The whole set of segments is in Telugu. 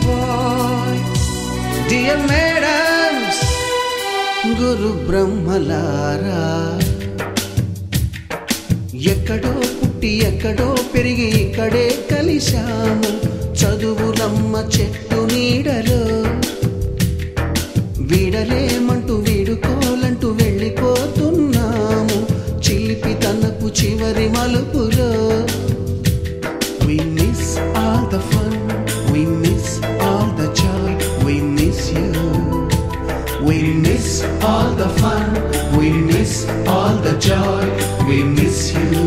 boy. Dear madams, గురు బ్రహ్మలారా, ఎక్కడో పుట్టి ఎక్కడో పెరిగి ఇక్కడే కలిశాము చదువులమ్మ చెట్టు నీడలో. వీడలేమంటూ వీడుకోలంటూ వెళ్ళిపోతున్నాము చిలిపి తనపు చివరి మలుపులో. We miss all the fun, we miss all the joy, we miss you. We miss all the fun, we miss all the joy, we miss you.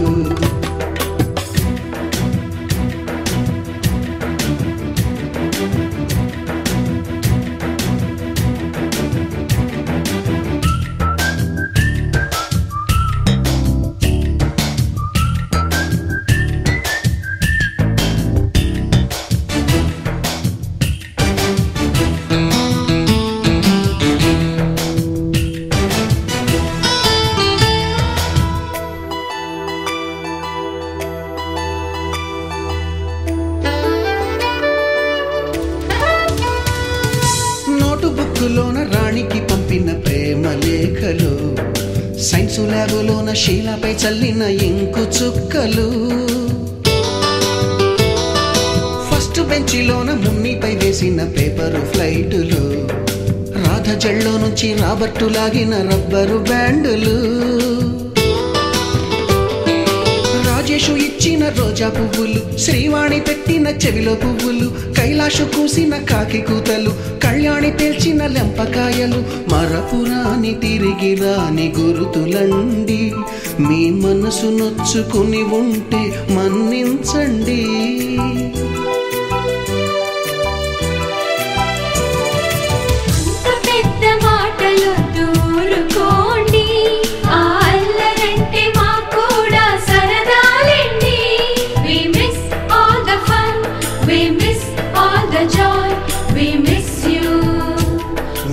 బుక్కులోన రాణికి పంపిన ప్రేమ లేఖలు, సైన్సు ల్యాబులోన శీలపై చల్లిన ఇంకు చుక్కలు, ఫస్ట్ బెంచిలోన మున్నిపై వేసిన పేపరు ఫ్లైటులు, రాధ జల్లో నుంచి రాబర్టు లాగిన రబ్బరు బ్యాండులు, రాజేషు ఇచ్చిన రోజా పువ్వులు, శ్రీవాణి పెట్టిన చెవిలో పువ్వులు, కైలాషు కూసిన కాకి కూతలు, కళ్యాణి పేల్చిన లెంపకాయలు, మరపురాని తిరిగి రాని గురుతులండి. మీ మనసు నొచ్చుకుని ఉంటే మన్నించండి.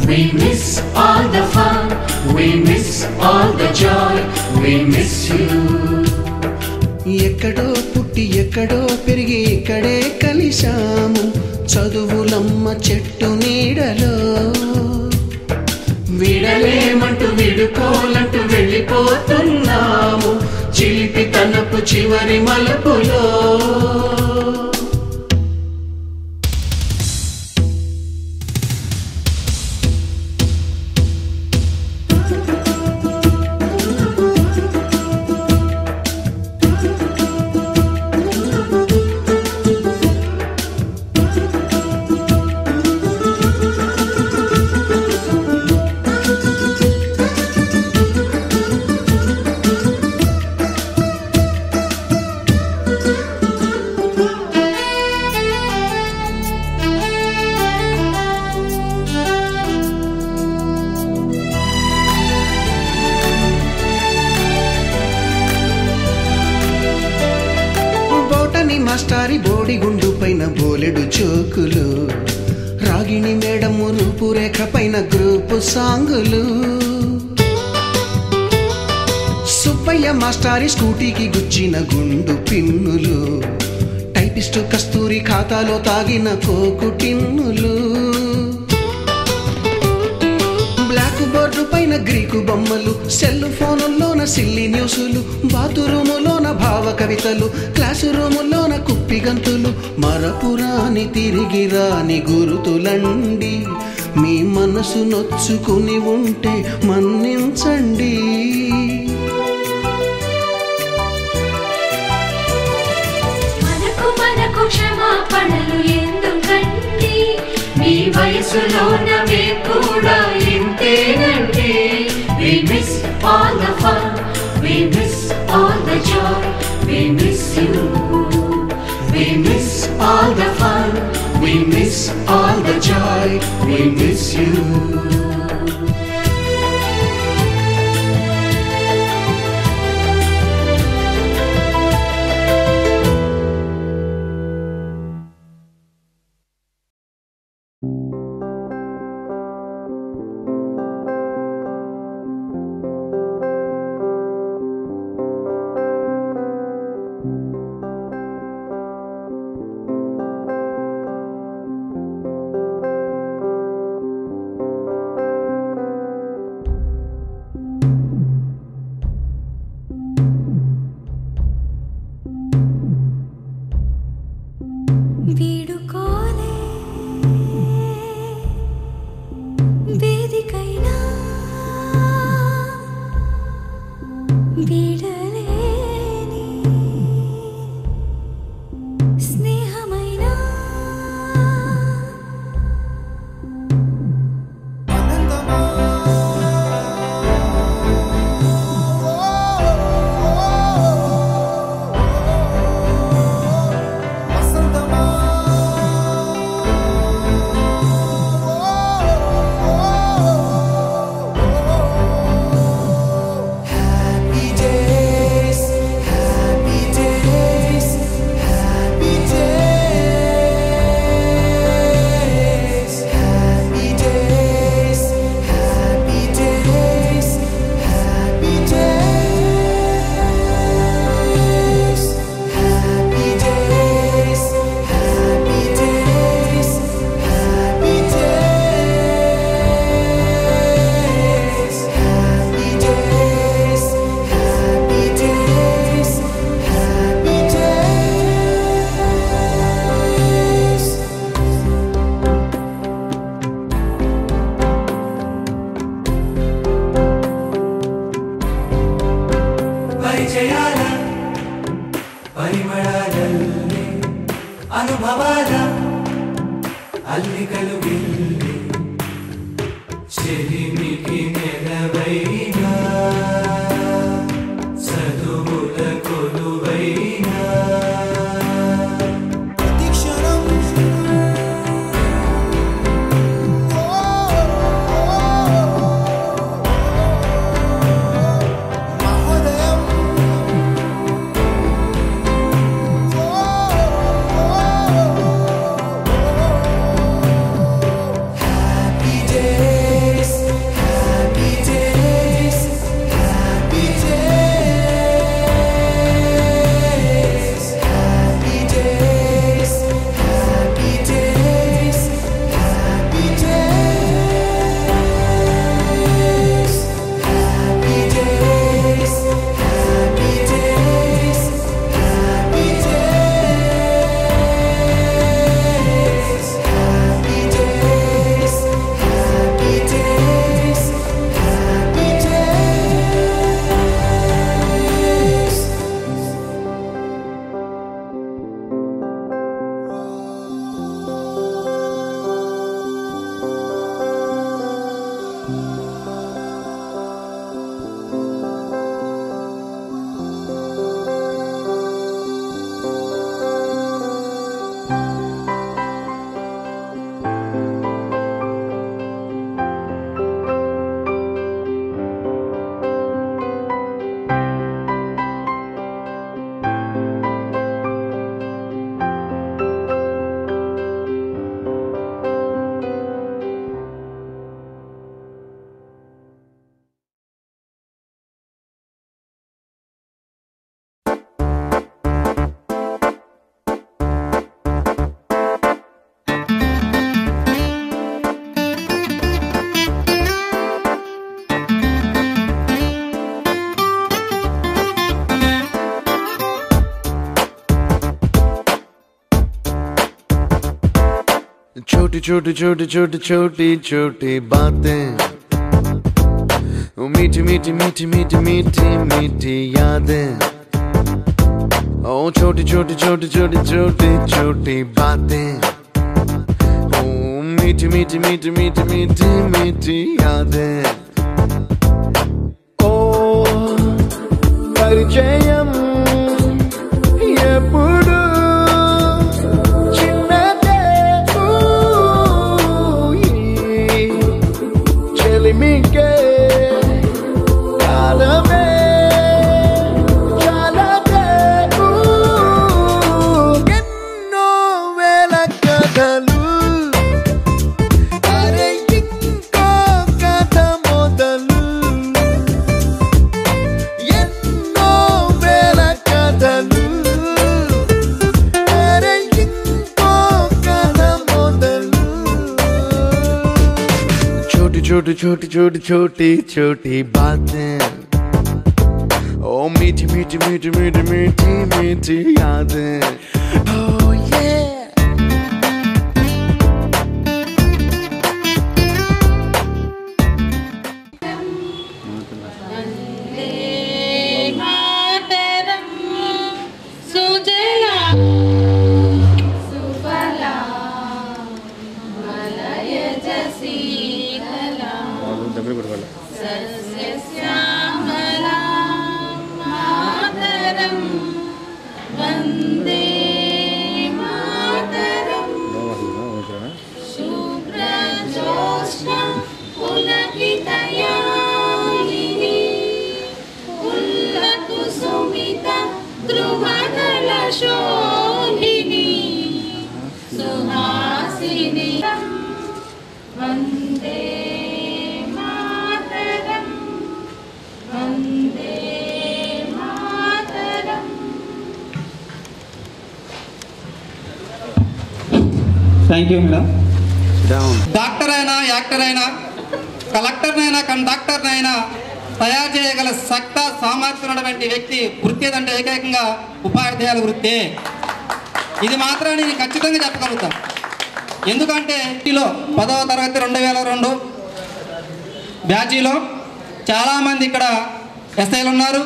We miss all the fun, we miss all the joy, we miss you. ఎక్కడో పుట్టి ఎక్కడో పెరిగి ఇక్కడే కలిశాము చదువులమ్మ చెట్టు నీడలో. వీడలేమంటూ వీడుకోలంటూ వెళ్ళిపోతున్నాము చిలిపి తనపు చివరి మలుపులో. మాస్టారి బోడిగుండు పైన బోలెడు చోకులు, రాగిణి మేడము రూపురేఖ పైన గ్రూపు సాంగులు, సుబ్బయ్య మాస్టారి స్కూటీకి గుచ్చిన గుండు పిన్నులు, టైపిస్టు కస్తూరి ఖాతాలో తాగిన కోకు టిన్నులు, బ్లాక్ బోర్డు పైన గ్రీకు బొమ్మలు, సెల్ ఫోనుల్లోన సిల్లి న్యూసులు, బాతురూములోన భావ కవితలు, క్లాసు రూములోన కుప్పిగంతులు, మరపురాని తిరిగి రాని గురుతులండి. మీ మనసు నొచ్చుకుని ఉంటే మన్నించండి. మనకు క్షమాపణలు ఎందుకండి, మీ వయసులోన మేము కూడా ఇంతేనండి. We miss all the fun, we miss all the joy, we miss you. We miss all the fun, we miss all the joy, we miss you. వీడుకోలే వేదికైనా వీడలేని స్నేహమైనా పరిచయాల పరిమళాలల్లే అనుభవాల అల్లికలు విల్లి చెలిమికి నెలవైనా చదువుల కొలువైనా ప్రతిక్షణం छोटी छोटी छोटी छोटी छोटी छोटी बातें, मीठी मीठी मीठी मीठी मीठी मीठी यादें। ओ छोटी छोटी छोटी छोटी छोटी छोटी बातें, ओ मीठी मीठी मीठी मीठी मीठी मीठी यादें। ओ परिचयम ఎప్పుడు చిన్నదే చెలిమికే కాలమే చాలదే ఎన్నో వేల కథలు అరే ఇంకో కథ మొదలు ఎన్నో వేల కథలు छोटी छोटी छोटी छोटी छोटी बातें, ओ मीठी मीठी मीठी मीठी मीठी मीठी यादें। Oh yeah। తల్లిని Vande Mataram Vande Mataram. Thank you madam. Doctor అయినా, యాక్టర్ అయినా, కలెక్టర్నైనా, కండక్టర్నైనా తయారు చేయగల సక్త సామర్థ్యం ఉన్నటువంటి వ్యక్తి వృత్తి ఏదంటే ఏకైకంగా ఉపాధ్యాయుల వృత్తే. ఇది మాత్రం నేను ఖచ్చితంగా చెప్పగలుగుతాను. ఎందుకంటే వీటిలో 10వ తరగతి 2002 బ్యాచీలో చాలామంది ఇక్కడ ఎస్ఐలు ఉన్నారు.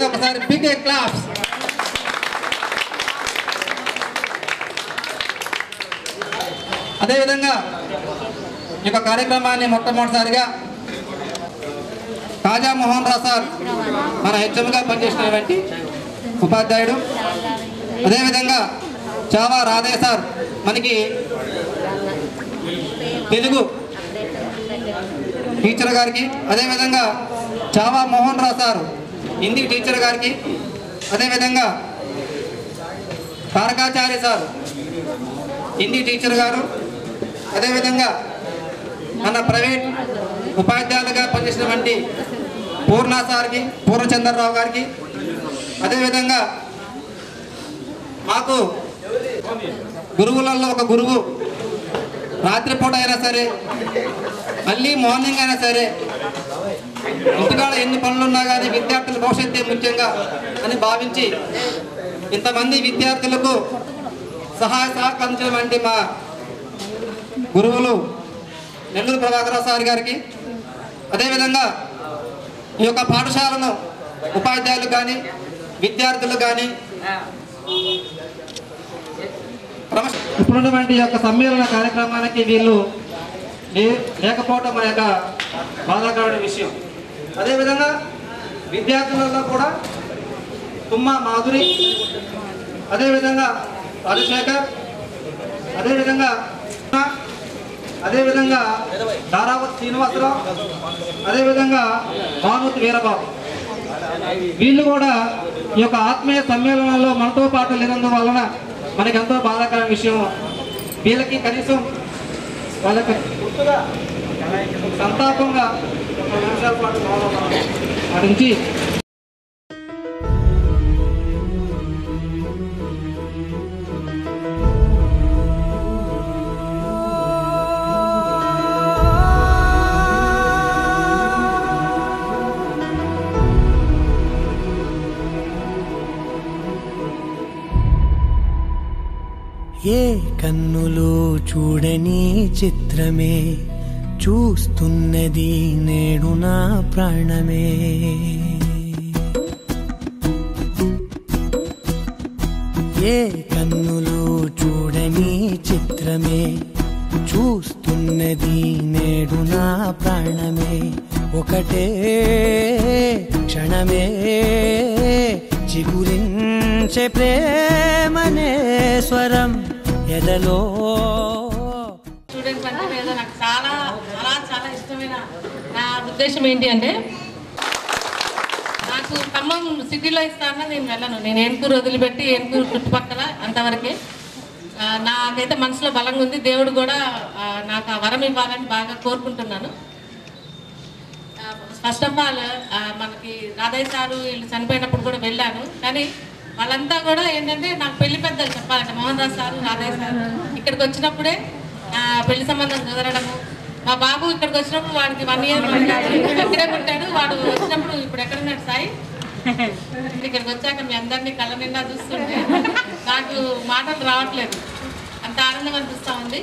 ఒకసారి బిగ్ క్లాప్స్. అదేవిధంగా ఈ యొక్క కార్యక్రమాన్ని మొట్టమొదటిసారిగా కాజా మోహన్ రావు సార్ మన హెచ్ఎంగా పనిచేసినటువంటి ఉపాధ్యాయుడు. అదేవిధంగా చావా రాధే సార్ మనకి తెలుగు టీచర్ గారికి, అదేవిధంగా చావా మోహన్ రావు సార్ హిందీ టీచర్ గారికి, అదేవిధంగా తారకాచార్య సార్ హిందీ టీచర్ గారు, అదేవిధంగా మన ప్రైవేట్ ఉపాధ్యాయులుగా పనిచేసినటువంటి పూర్ణ సార్కి, పూర్ణచంద్రరావు గారికి, అదేవిధంగా మాకు గురువులలో ఒక గురువు రాత్రిపూట అయినా సరే, మళ్ళీ మార్నింగ్ అయినా సరే, ఇంటికాడ ఎన్ని పనులున్నా కానీ విద్యార్థుల భవిష్యత్తే ముఖ్యంగా అని భావించి ఇంతమంది విద్యార్థులకు సహాయ సహకరించినటువంటి మా గురువులు నెల్లూరు ప్రభాకరరావు సార్ గారికి, అదేవిధంగా ఈ యొక్క పాఠశాలను ఉపాధ్యాయులు కానీ విద్యార్థులు కానీ ఇప్పుడున్నటువంటి యొక్క సమ్మేళన కార్యక్రమానికి వీళ్ళు లేకపోవడం మన యొక్క బాధాకరమైన విషయం. అదేవిధంగా విద్యార్థులలో కూడా తుమ్మ మాధురి, అదేవిధంగా రాజశేఖర్, అదేవిధంగా దారావత్ శ్రీనివాసరావు, అదేవిధంగా భానుమతి వీరబాబు, వీళ్ళు కూడా ఈ యొక్క ఆత్మీయ సమ్మేళనంలో మనతో పాటు లేనందువలన మనకి ఎంతో బాధాకరమైన విషయం. వీళ్ళకి కనీసం వాళ్ళకి గుర్తుగా సంతాపంగా 2 నిమిషాల పాటు పాటించి ఏ కన్నులు చూడని చిత్రమే చూస్తున్నది నేడు నా ప్రాణమే. ఏ కన్నులు చూడని చిత్రమే చూస్తున్నది నేడు నా ప్రాణమే. ఒకటే క్షణమే చిగురించే ప్రేమనే స్వరం ఎదలో. స్టూడెంట్స్ అంటే ఏదో నాకు చాలా చాలా చాలా ఇష్టమైన నా ఉద్దేశం ఏంటి అంటే, నాకు ఖమ్మం సిటీలో ఇస్తానని నేను వెళ్ళను. నేను ఏనుకూరు వదిలిపెట్టి ఏనుకూరు చుట్టుపక్కల అంతవరకే నాకైతే మనసులో బలంగా ఉంది. దేవుడు కూడా నాకు ఆ వరం ఇవ్వాలని బాగా కోరుకుంటున్నాను. ఫస్ట్ ఆఫ్ ఆల్ మనకి రాధయ్య సారు వీళ్ళు చనిపోయినప్పుడు కూడా వెళ్ళాను. కానీ వాళ్ళంతా కూడా ఏంటంటే నాకు పెళ్లి పెద్దలు చెప్పాలంటే మోహన్ రావు సారు, రాధయ్య సారు ఇక్కడికి వచ్చినప్పుడే పెళ్లి సంబంధం కుదరడము. మా బాబు ఇక్కడికి వచ్చినప్పుడు వాడికి 1 ఇయర్ ఇక్కడే పుట్టాడు. వాడు వచ్చినప్పుడు ఇప్పుడు ఎక్కడున్నాడు సాయి, ఇక్కడికి వచ్చాక మీ అందరినీ కళ్ళ నిండా చూస్తుంటే నాకు మాటలు రావట్లేదు, అంత ఆనందం అనిపిస్తూ ఉంది.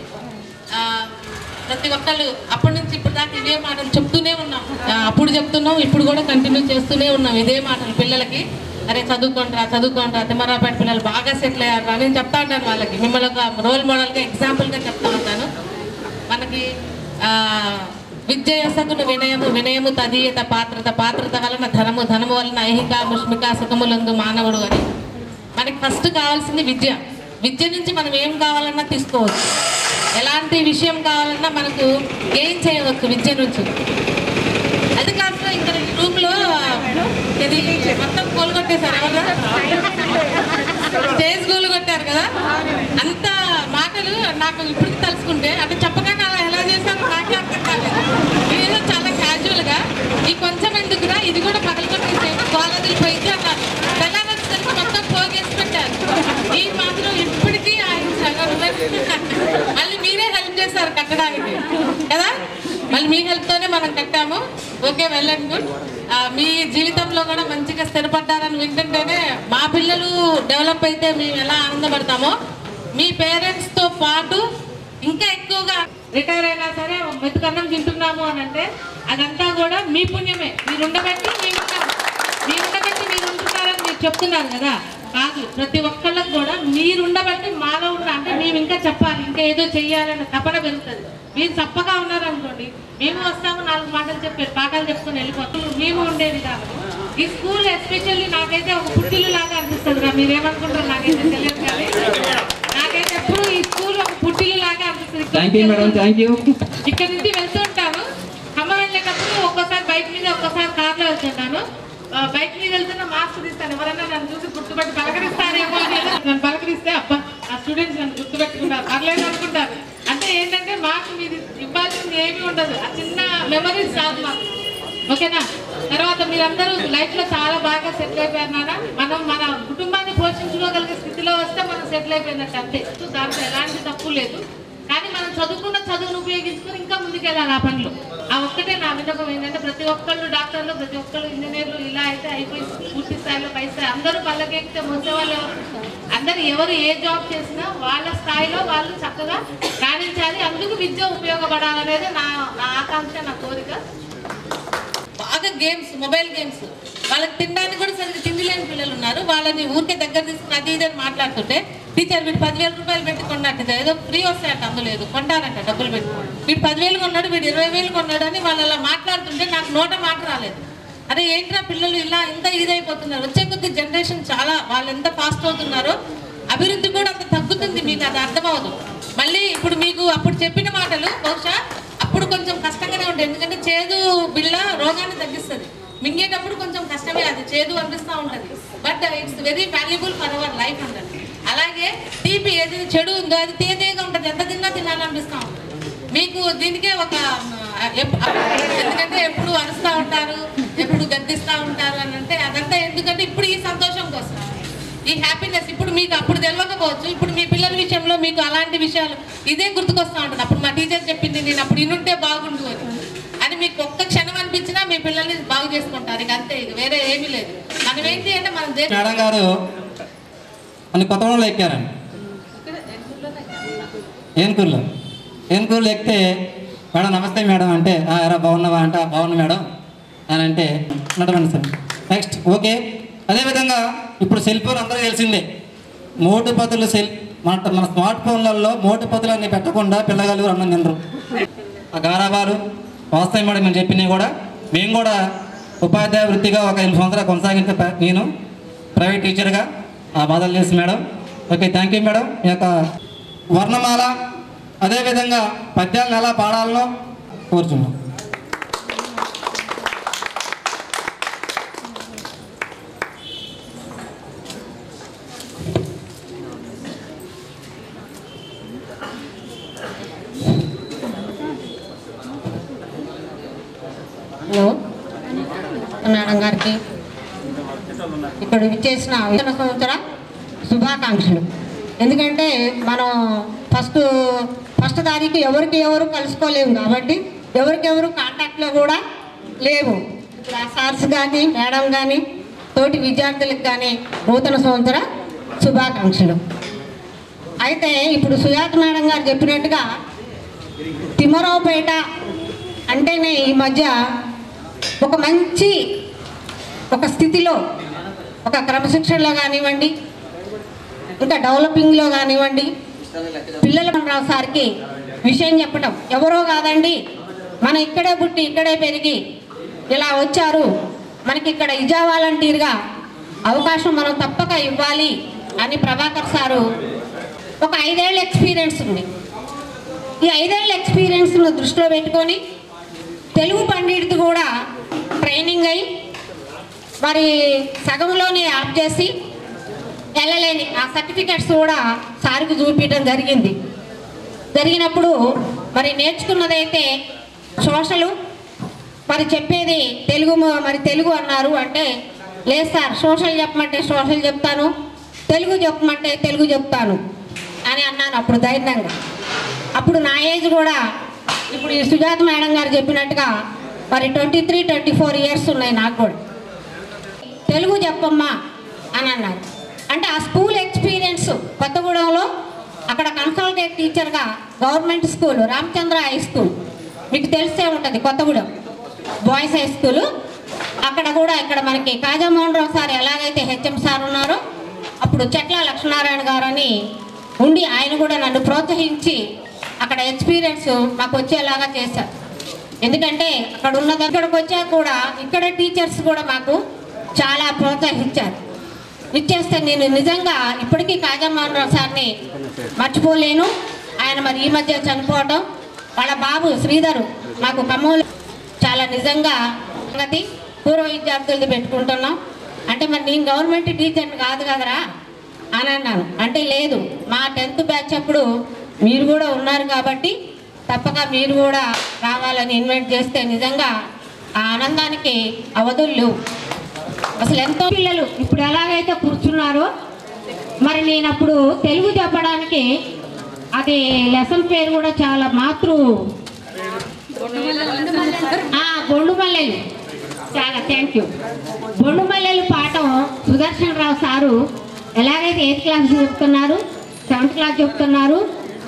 ప్రతి ఒక్కళ్ళు అప్పటి నుంచి ఇప్పుడు దాకా ఇవే మాటలు చెప్తూనే ఉన్నాం. అప్పుడు చెప్తున్నాం, ఇప్పుడు కూడా కంటిన్యూ చేస్తూనే ఉన్నాం ఇదే మాటలు పిల్లలకి. అరే చదువుకోండ్రా, తిమ్మరాపేట పిల్లలు బాగా సెటిల్ అయ్యారు అని నేను చెప్తా ఉంటాను వాళ్ళకి. మిమ్మల్ని ఒక రోల్ మోడల్గా ఎగ్జాంపుల్గా చెప్తా ఉంటాను. మనకి విద్యయసగును వినయము తదీయత పాత్రత వలన ధనము వలన ఐహిక ముష్మిక సుఖములందు మానవుడు అని. మనకి ఫస్ట్ కావాల్సింది విద్య నుంచి మనం ఏం కావాలన్నా తీసుకోవచ్చు. ఎలాంటి విషయం కావాలన్నా మనకు గెయిన్ చేయవచ్చు విద్య నుంచి. అది కాకుండా ఇక్కడ ఈ రూమ్లో ఇది మొత్తం గోలు కొట్టేశారు, స్టేజ్ గోలు కొట్టారు కదా. అంత మాటలు నాకు ఇప్పుడు తలుచుకుంటే అంటే చెప్పగానే అలా ఎలా చేశారో నాకే అర్థం కాలేదు. ఏదో చాలా క్యాజువల్గా ఈ కొంచెం ఎందుకురా ఇది కూడా పగలగొట్టేసే గోళ పోయింది అన్నారు. తెల్లారొచ్చేసరికి మొత్తం పోగేసి పెట్టారు. ఈ మాత్రం ఇప్పటికీ ఆయన సగం మళ్ళీ మీరే హెల్ప్ చేశారు కట్టడానికి కదా. మళ్ళీ మీ హెల్ప్తోనే మనం కట్టాము. Okay, well and good. మీ జీవితంలో కూడా మంచిగా స్థిరపడ్డారని వింటుంటేనే మా పిల్లలు డెవలప్ అయితే మేము ఎలా ఆనందపడతామో మీ పేరెంట్స్తో పాటు ఇంకా ఎక్కువగా రిటైర్ అయినా సరే మెతుకన్నం తింటున్నాము అని అంటే అదంతా కూడా మీ పుణ్యమే. మీరు ఉండబట్టి మీరు ఉంటున్నారని మీరు చెప్తున్నారు కదా. కాదు, ప్రతి ఒక్కళ్ళకి కూడా మీరు ఉండబట్టి మాలో ఉన్న అంటే మేము ఇంకా చెప్పాలి, ఇంకా ఏదో చెయ్యాలని తపన పెరుగుతుంది. మీరు చప్పగా ఉన్నారనుకోండి, మేము వస్తాము 4 మాటలు చెప్పారు పాఠాలు చెప్పుకొని వెళ్ళిపోతాం. మేము ఉండే విధానం ఈ స్కూల్ ఎస్పెషల్లీ నాకైతే ఒక పుట్టిల్లు లాగా అనిపిస్తుంది రా. మీరేమనుకుంటారు నాకైతే తెలియదు, కానీ నాకైతే ఎప్పుడు ఈ స్కూల్ ఒక పుట్టిల్లు లాగా అనిపిస్తుంది. ఇక్కడ నుంచి వెళ్తూ ఉంటాను. ఖమ్మం వెళ్ళేటప్పుడు ఒక్కోసారి బైక్ మీద ఒక్కోసారి కార్లో వెళ్తుంటాను. బైక్ మీద వెళ్తున్న మాస్క్ తీస్తాను. ఎవరైనా నన్ను చూసి గుర్తుపెట్టి పలకరిస్తారేమో అని నన్ను పలకరిస్తే అబ్బా ఆ స్టూడెంట్స్ నన్ను గుర్తుపెట్టుకుంటారు పర్లేదు అనుకుంటారు. అంటే ఏంటంటే మాకు మీరు ఇవ్వాల్సింది ఏమీ ఉండదు, ఆ చిన్న మెమరీస్ చాలు మాకు. ఓకేనా? తర్వాత మీరందరూ లైఫ్లో చాలా బాగా సెటిల్ అయిపోయారు నాన్న. మనం మన కుటుంబాన్ని పోషించుకోగలిగే స్థితిలో వస్తే మనం సెటిల్ అయిపోయినట్టు అంతే. దాంట్లో ఎలాంటి తప్పు లేదు. కానీ మనం చదువుకున్న చదువును ఉపయోగించుకొని ఇంకా ముందుకెళ్ళాలి ఆ పనులు. ఆ ఒక్కటే నా విన్నపం ఏంటంటే ప్రతి ఒక్కళ్ళు డాక్టర్లు, ప్రతి ఒక్కళ్ళు ఇంజనీర్లు ఇలా అయితే అయిపోయి పూర్తి స్థాయిలో పై స్థాయి అందరూ పల్లకెక్కితే మోసేవాళ్ళు అందరూ ఎవరు ఏ జాబ్ చేసినా వాళ్ళ స్థాయిలో వాళ్ళు చక్కగా రాణించాలి. అందుకు విద్య ఉపయోగపడాలనేది నా ఆకాంక్ష, నా కోరిక. బాగా గేమ్స్, మొబైల్ గేమ్స్, వాళ్ళకి తినడానికి కూడా సరిగ్గా తిండి లేని పిల్లలు ఉన్నారు. వాళ్ళని ఊరికే దగ్గర తీసుకుని అది ఇదని మాట్లాడుతుంటే టీచర్ వీడు 10,000 రూపాయలు పెట్టి కొన్నట్టు ఏదో ఫ్రీ వస్తాయట, అందులేదు కొంటారంట డబ్బులు పెట్టి. వీడు 10,000 కొన్నాడు, వీడు 20,000 కొన్నాడు అని వాళ్ళు అలా మాట్లాడుతుంటే నాకు నోట మాట రాలేదు. అదే ఏంట్రా పిల్లలు ఇలా ఇంత ఇదైపోతున్నారు. వచ్చే కొద్ది జనరేషన్ చాలా వాళ్ళు ఎంత ఫాస్ట్ అవుతున్నారో అభివృద్ధి కూడా అంత తగ్గుతుంది. మీకు అది అర్థమవదు. మళ్ళీ ఇప్పుడు మీకు అప్పుడు చెప్పిన మాటలు బహుశా అప్పుడు కొంచెం కష్టంగానే ఉంటుంది. ఎందుకంటే చేదు బిళ్ళ రోగాన్ని తగ్గిస్తుంది. మింగేటప్పుడు కొంచెం కష్టమే, అది చేదు అనిపిస్తూ ఉంటుంది. But it's very valuable for our life అంటారు. అలాగే తీపి ఏది చెడు ఉందో అది తేదేగా ఉంటుంది, ఎంత తిన్నా తినాలనిపిస్తూ ఉంటుంది. మీకు దీనికే ఒక ఎందుకంటే ఎప్పుడు అరుస్తూ ఉంటారు, ఎప్పుడు గద్దిస్తూ ఉంటారు అని అంటే అదంతా ఎందుకంటే ఇప్పుడు ఈ సంతోషం కోసం, ఈ హ్యాపీనెస్. ఇప్పుడు మీకు అప్పుడు తెలియకపోవచ్చు, ఇప్పుడు మీ పిల్లల విషయంలో మీకు అలాంటి విషయాలు ఇదే గుర్తుకొస్తూ ఉంటుంది. అప్పుడు మా టీచర్ చెప్పింది నేను అప్పుడు ఇన్నుంటే బాగుండు అని మీకు ఒక్క క్షణం అనిపించినా మీ పిల్లల్ని బాగు చేసుకుంటారు. ఇక అంతే, ఇక వేరే ఏమీ లేదు. మనం ఏంటి అంటే మనం మేడం గారు అని కొత్తగూడలో ఎక్కారండి. ఏనుకూరులో ఎక్కితే మేడం నమస్తే మేడం అంటే ఎరా బాగున్నావా అంటే బాగున్నా మేడం అని అంటే నడవండి సార్. Next okay. అదేవిధంగా ఇప్పుడు సెల్ ఫోన్ అందరూ తెలిసిందే. మోటుపతులు మన స్మార్ట్ ఫోన్లలో మోటుపతులు అన్ని పెట్టకుండా పిల్లగాళ్ళు అన్నం తినరు. ఆ గారాబాలు వాస్తవం మేడం నేను చెప్పినవి కూడా మేము కూడా ఉపాధ్యాయ వృత్తిగా ఒక 8 సంవత్సరాలు కొనసాగించే నేను ప్రైవేట్ టీచర్గా ఆ బాధలు చేసి madam. Okay, thank you madam. ఈ యొక్క వర్ణమాల అదేవిధంగా పద్యాలను ఎలా పాడాలనో కోరుచున్నాం. హలో మేడం గారికి ఇక్కడ విచ్చేసిన సంవత్సర శుభాకాంక్షలు. ఎందుకంటే మనం ఫస్ట్ తారీఖు ఎవరు కలుసుకోలేము కాబట్టి ఎవరికెవరు కాంటాక్ట్లో కూడా లేవు. ఇప్పుడు ఆ సార్స్ కానీ మేడం కానీ తోటి విద్యార్థులకు కానీ నూతన సంవత్సర శుభాకాంక్షలు. అయితే ఇప్పుడు సుజాత మేడం గారు చెప్పినట్టుగా తిమ్మరావుపేట అంటేనే ఈ మధ్య ఒక మంచి ఒక స్థితిలో ఒక క్రమశిక్షణలో కానివ్వండి, ఇంకా డెవలపింగ్లో కానివ్వండి, పిల్లల రావు సార్కి విషయం చెప్పటం ఎవరో కాదండి, మనం ఇక్కడే పుట్టి ఇక్కడే పెరిగి ఇలా వచ్చారు, మనకి ఇక్కడ ఇజా వాలంటీర్గా అవకాశం మనం తప్పక ఇవ్వాలి అని ప్రభాకర్ సారు ఒక 5 ఏళ్ళ ఎక్స్పీరియన్స్ ఉంది. ఈ 5 ఏళ్ళ ఎక్స్పీరియన్స్ను దృష్టిలో పెట్టుకొని తెలుగు పండితుడు కూడా ట్రైనింగ్ అయ్యి మరి సగంలోనే ఆప్ చేసి వెళ్ళలేని ఆ సర్టిఫికెట్స్ కూడా సార్కి చూపించడం జరిగింది. జరిగినప్పుడు మరి నేర్చుకున్నదైతే సోషలు, మరి చెప్పేది తెలుగు, మరి తెలుగు అన్నారు. అంటే లేదు సార్, సోషల్ చెప్పమంటే సోషల్ చెప్తాను, తెలుగు చెప్పమంటే తెలుగు చెప్తాను అని అన్నాను అప్పుడు ధైర్యంగా. అప్పుడు నా ఏజ్ కూడా ఇప్పుడు ఈ సుజాత మేడం గారు చెప్పినట్టుగా మరి 23-24 ఇయర్స్ ఉన్నాయి నాకు కూడా. తెలుగు చెప్పమ్మా అని అన్నారు. అంటే ఆ స్కూల్ ఎక్స్పీరియన్స్ కొత్తగూడెంలో అక్కడ కన్సల్టేట్ టీచర్గా government school Ramachandra high school మీకు తెలిసే ఉంటుంది, కొత్తగూడెం బాయ్స్ హై స్కూలు. అక్కడ కూడా ఇక్కడ మనకి కాజామోహన్ రావు సార్ ఎలాగైతే హెచ్ఎం సార్ ఉన్నారో అప్పుడు చెట్ల లక్ష్మీనారాయణ గారు అని ఉండి ఆయన కూడా నన్ను ప్రోత్సహించి అక్కడ ఎక్స్పీరియన్స్ మాకు వచ్చేలాగా చేశారు. ఎందుకంటే అక్కడ ఉన్న దగ్గరకు వచ్చాక కూడా ఇక్కడ టీచర్స్ కూడా మాకు చాలా ప్రోత్సహించారు. ఇచ్చేస్తే నేను నిజంగా ఇప్పటికీ కాజామోహన్ రావు సార్ని మర్చిపోలేను. ఆయన మరి ఈ మధ్య చనిపోవటం, వాళ్ళ బాబు శ్రీధరు నాకు ఖమ్మంలో చాలా నిజంగా సంగతి. పూర్వ విద్యార్థులది పెట్టుకుంటున్నాం అంటే మరి నేను గవర్నమెంట్ టీచర్ని కాదు కదరా అని అన్నాను. అంటే లేదు, మా 10th బ్యాచ్ అప్పుడు మీరు కూడా ఉన్నారు కాబట్టి తప్పక మీరు కూడా రావాలని ఇన్వైట్ చేస్తే నిజంగా ఆ ఆనందానికి అవధులు అసలు. ఎంతో పిల్లలు ఇప్పుడు ఎలాగైతే కూర్చున్నారో మరి నేను అప్పుడు తెలుగు చెప్పడానికి అది లెసన్ పేరు కూడా చాలా బొండుమల్లెలు, చాలా థ్యాంక్ యూ. బొండుమల్లెలు పాఠం సుదర్శన్ రావు సారు ఎలాగైతే 8th క్లాస్ చెప్తున్నారు, 7th క్లాస్ చెప్తున్నారు.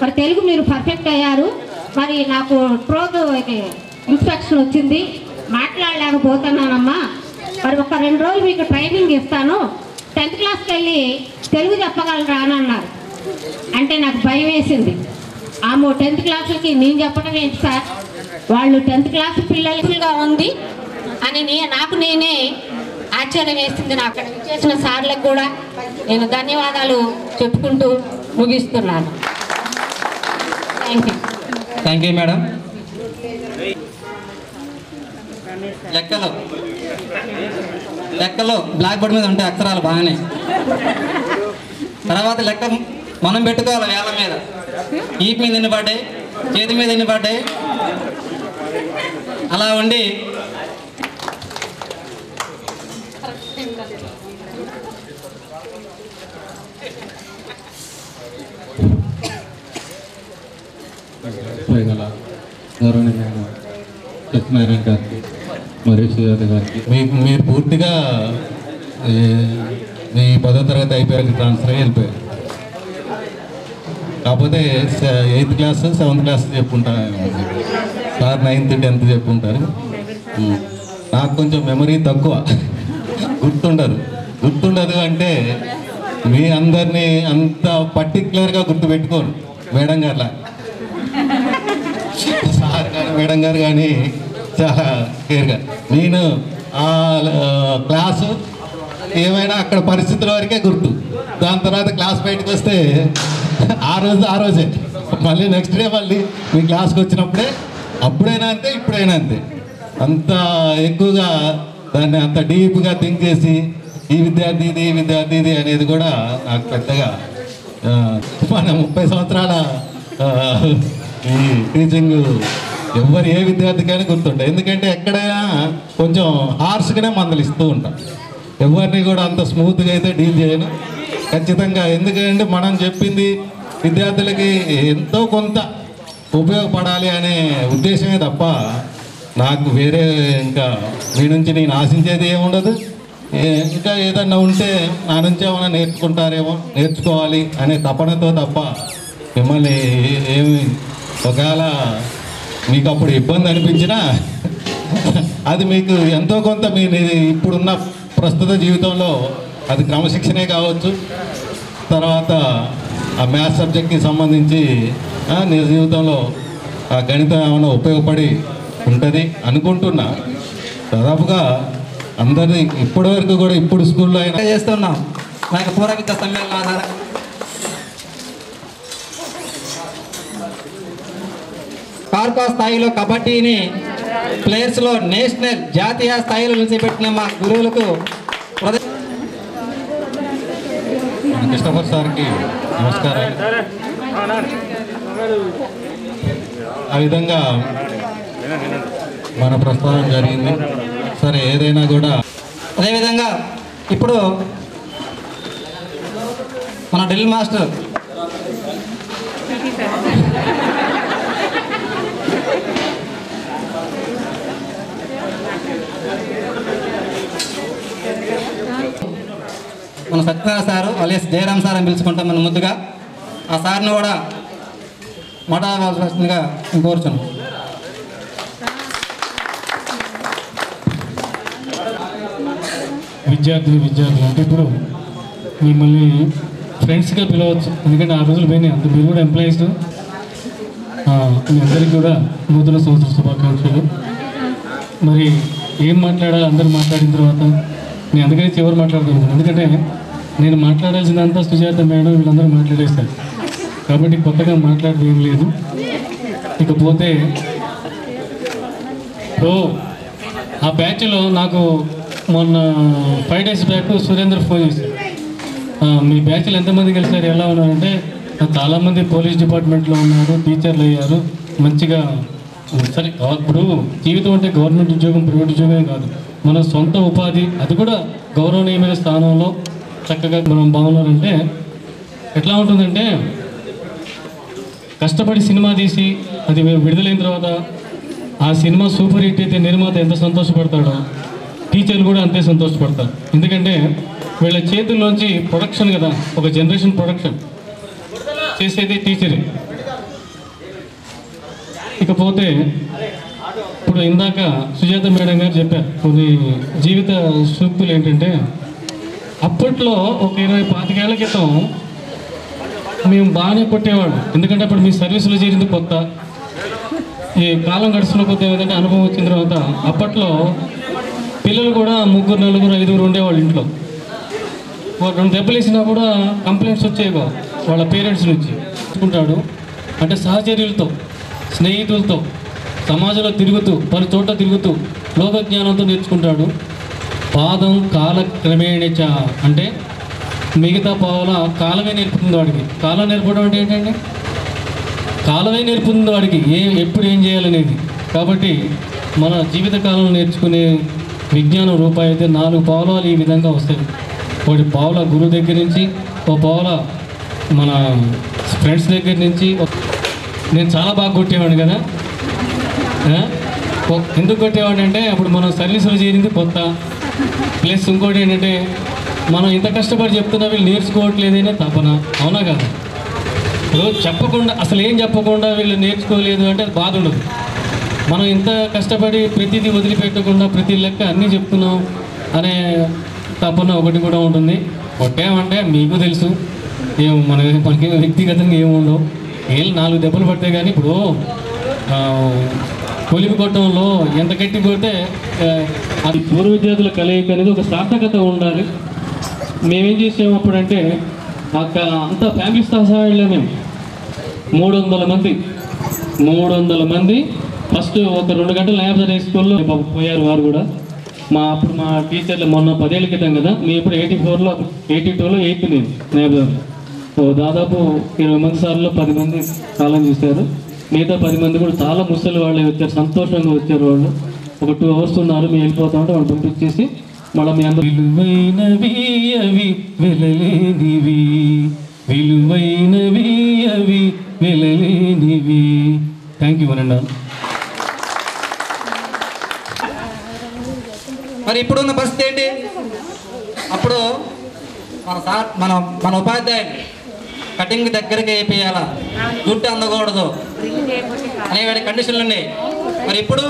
మరి తెలుగు మీరు పర్ఫెక్ట్ అయ్యారు. మరి నాకు త్రోట్ ఇన్స్పెక్షన్ వచ్చింది, మాట్లాడలేకపోతున్నానమ్మా. మరి ఒక 2 రోజులు మీకు ట్రైనింగ్ ఇస్తాను, 10th క్లాస్కి వెళ్ళి తెలుగు చెప్పగలరా అని అన్నారు. అంటే నాకు భయం వేసింది. ఆమె 10th క్లాసులకి నేను చెప్పడం ఏంటి సార్, వాళ్ళు 10th క్లాస్ పిల్లలుగా ఉంది అని నాకు నేనే ఆశ్చర్యం వేసింది. నాకు అక్కడ చేసిన సార్లకు కూడా నేను ధన్యవాదాలు చెప్పుకుంటూ ముగిస్తున్నాను. Thank you madam. లెక్కలు బ్లాక్ బోర్డ్ మీద ఉంటాయి అక్షరాలు బాగానే. తర్వాత లెక్క మనం పెట్టుకోవాలి వేల మీద. ఈపు మీద ఎన్ని పడ్డాయి, చేతి మీద ఎన్ని పడ్డాయి, అలా ఉండి గౌరవనీయులైన సత్యనారాయణ గారికి మరియు సుజాత గారికి మీరు పూర్తిగా మీ 10వ తరగతి అయిపోయాక ట్రాన్స్ఫర్ అయ్యి వెళ్ళిపోయారు. కాకపోతే 8th క్లాస్ 7th క్లాస్ చెప్పుకుంటారు సార్, 9th 10th చెప్పుకుంటారు. నాకు కొంచెం మెమరీ తక్కువ, గుర్తుండదు. అంటే మీ అందరినీ అంత పర్టికులర్గా గుర్తుపెట్టుకోను. మేడం గారులా సార్ కానీ మేడం గారు కానీ చాలా కేర్గా. నేను ఆ క్లాసు ఏమైనా అక్కడ పరిస్థితుల వరకే గుర్తు. దాని తర్వాత క్లాస్ బయటకు వస్తే ఆ రోజే మళ్ళీ నెక్స్ట్ డే మళ్ళీ మీ క్లాస్కి వచ్చినప్పుడే, అప్పుడైనా అంతే ఇప్పుడైనా అంతే. అంత ఎక్కువగా దాన్ని అంత డీప్గా థింక్ చేసి ఈ విద్యార్థి ఇది అనేది కూడా నాకు పెద్దగా మన 30 సంవత్సరాల ఈ టీచింగ్ ఎవరు ఏ విద్యార్థికైనా గుర్తుంటాయి. ఎందుకంటే ఎక్కడైనా కొంచెం హార్ష్గానే మందలు ఇస్తూ ఉంటాం. ఎవరిని కూడా అంత స్మూత్గా అయితే డీల్ చేయను ఖచ్చితంగా. ఎందుకంటే మనం చెప్పింది విద్యార్థులకి ఎంతో కొంత ఉపయోగపడాలి అనే ఉద్దేశమే తప్ప నాకు వేరే ఇంకా మీ నుంచి నేను ఆశించేది ఏముండదు. ఇంకా ఏదన్నా ఉంటే నా నుంచి ఏమైనా నేర్చుకోవాలి అనే తపనతో తప్ప మిమ్మల్ని ఏమి ఒకవేళ మీకు అప్పుడు ఇబ్బంది అనిపించినా అది మీకు ఎంతో కొంత మీ ఇప్పుడున్న ప్రస్తుత జీవితంలో అది క్రమశిక్షణే కావచ్చు, తర్వాత ఆ మ్యాథ్స్ సబ్జెక్ట్కి సంబంధించి నిజ జీవితంలో ఆ గణితం ఏమైనా ఉపయోగపడి ఉంటుంది అనుకుంటున్నా. దాదాపుగా అందరినీ ఇప్పటి వరకు కూడా ఇప్పుడు స్కూల్లో అయినా చేస్తున్నాం. నాకు పూర్వ విద్యా సమ్మేళన ఆధార కార్పా స్థాయిలో కబడ్డీని ప్లేయర్స్లో నేషనల్ జాతీయ స్థాయిలో నిలిచిపెట్టిన మా గురువులకు కృష్ణపర్ సార్కి నమస్కారాలు. ఆ విధంగా మన ప్రస్తావన జరిగింది. సరే, ఏదైనా కూడా అదేవిధంగా ఇప్పుడు మన డ్రిల్ మాస్టర్ మన Satyanarayana sir alias Jayaram sir అని పిలుచుకుంటాం మనం ముద్దుగా. ఆ సార్ని కూడా మాట్లాడవలసిందిగా కోరుచున్నాం. విద్యార్థులు అంటే ఇప్పుడు మిమ్మల్ని ఫ్రెండ్స్గా పిలవచ్చు, ఎందుకంటే ఆ రోజులు పోయినాయి. అంత మీరు కూడా ఎంప్లాయీస్. మీ అందరికీ కూడా నూతన సంవత్సర శుభాకాంక్షలు. మరి ఏం మాట్లాడాలి అందరూ మాట్లాడిన తర్వాత నేను అందుకని చివరి మాట్లాడుతున్నాను. ఎందుకంటే నేను మాట్లాడాల్సిందంతా సుజాత మేడం వీళ్ళందరూ మాట్లాడేస్తారు కాబట్టి కొత్తగా మాట్లాడేది ఏం లేదు. ఇకపోతే ఆ బ్యాచ్లో నాకు మొన్న 5 days బ్యాక్ సురేంద్ర ఫోన్ చేశారు. మీ బ్యాచ్లో ఎంతమంది కలిసారు, ఎలా ఉన్నారంటే చాలామంది పోలీస్ డిపార్ట్మెంట్లో ఉన్నారు, టీచర్లు అయ్యారు, మంచిగా. సరే, ఇప్పుడు జీవితం అంటే గవర్నమెంట్ ఉద్యోగం ప్రైవేట్ ఉద్యోగమే కాదు, మన సొంత ఉపాధి, అది కూడా గౌరవనీయమైన స్థానంలో చక్కగా మనం బాగున్నారంటే ఎట్లా ఉంటుందంటే కష్టపడి సినిమా తీసి అది విడుదలైన తర్వాత ఆ సినిమా సూపర్ హిట్ అయితే నిర్మాత ఎంత సంతోషపడతాడో టీచర్లు కూడా అంతే సంతోషపడతారు. ఎందుకంటే వీళ్ళ చేతుల్లోంచి ప్రొడక్షన్ కదా, ఒక జనరేషన్ ప్రొడక్షన్ చేసేది టీచరే. ఇకపోతే ఇప్పుడు ఇందాక సుజాత మేడం గారు చెప్పారు కొన్ని జీవిత సూక్తులు. ఏంటంటే అప్పట్లో ఒక 20-25 ఏళ్ల క్రితం మేము బాగానే కొట్టేవాడు, ఎందుకంటే అప్పుడు మీ సర్వీసులో చేరింది కొత్త. ఈ కాలం గడుస్తున్న కొత్త ఏదంటే అనుభవం వచ్చిన తర్వాత అప్పట్లో పిల్లలు కూడా 3, 4, 5 ఉండేవాళ్ళు ఇంట్లో. 2 దెబ్బలు వేసినా కూడా కంప్లైంట్స్ వచ్చేవి వాళ్ళ పేరెంట్స్ నుంచి. ఉంటాడు అంటే సహచర్యులతో, స్నేహితులతో, సమాజంలో తిరుగుతూ, పలు చోట్ల తిరుగుతూ లోకజ్ఞానంతో నేర్చుకుంటాడు. పాదం కాలక్రమేణచ అంటే మిగతా పావుల కాలమే నేర్పుతుంది వాడికి. కాలం నేర్పడం అంటే ఏంటంటే కాలమే నేర్పుతుంది వాడికి ఎప్పుడు ఏం చేయాలనేది. కాబట్టి మన జీవితకాలంలో నేర్చుకునే విజ్ఞానం రూపాయి అయితే 4 పావులాలు ఈ విధంగా వస్తాయి. ఒకటి పావుల గురువు దగ్గర నుంచి, ఒక పావుల మన ఫ్రెండ్స్ దగ్గర నుంచి. నేను చాలా బాగా కొట్టేవాడిని కదా. ఎందుకు కొట్టేవాడిని అంటే అప్పుడు మనం సర్వీసులు చేరింది కొత్త, ప్లస్ ఇంకోటి ఏంటంటే మనం ఇంత కష్టపడి చెప్తున్నా వీళ్ళు నేర్చుకోవట్లేదనే తపన. అవునా కదా? ఇప్పుడు చెప్పకుండా, అసలు ఏం చెప్పకుండా వీళ్ళు నేర్చుకోలేదు అంటే బాధ ఉండదు. మనం ఇంత కష్టపడి ప్రతిదీ వదిలిపెట్టకుండా ప్రతి లెక్క అన్నీ చెప్తున్నాం అనే తపన ఒకటి కూడా ఉంటుంది. కొట్టామంటే మీకు తెలుసు మనకి వ్యక్తిగతంగా ఏముండవు. 4 దెబ్బలు పడితే కానీ ఇప్పుడు కొలిపి కొట్టడంలో ఎంత గట్టి కొడితే అది పూర్వ విద్యార్థుల కలయిక అనేది ఒక సార్థకత ఉండాలి. మేమేం చేసాము అప్పుడంటే అంత ఫ్యామిలీస్తో సహా వెళ్ళాము మేము. 300 మంది ఫస్ట్ ఒక 2 గంటలు నాయబ్జర్ హై స్కూల్లో పోయారు వారు కూడా. అప్పుడు మా టీచర్లు మొన్న 10 ఏళ్ళ క్రితం కదా, మేము ఇప్పుడు 84లో 82లో 8th నేను నాయబ్జర్. సో దాదాపు 20 మంది సార్లు 10 మంది కాలం చేశారు. మిగతా 10 మంది కూడా చాలా ముసలి వాళ్ళే వచ్చారు, సంతోషంగా వచ్చారు. వాళ్ళు ఒక 2 hours ఉన్నారు. మేము వెళ్ళిపోతా ఉంటే వాళ్ళు పంపించేసి మళ్ళీ మీ అందరూ విలువైనవి అవి వెలలేనివి, విలువైనవి అవి వెలలేనివి. థ్యాంక్ యూ అనండి. మరి ఇప్పుడున్న పరిస్థితి ఏంటి? అప్పుడు మన ఉపాధ్యాయులు కటింగ్ దగ్గరికి వేయాలా, జుట్టు అందకూడదు అనేవాడి కండిషన్లు ఉన్నాయి. మరి ఇప్పుడు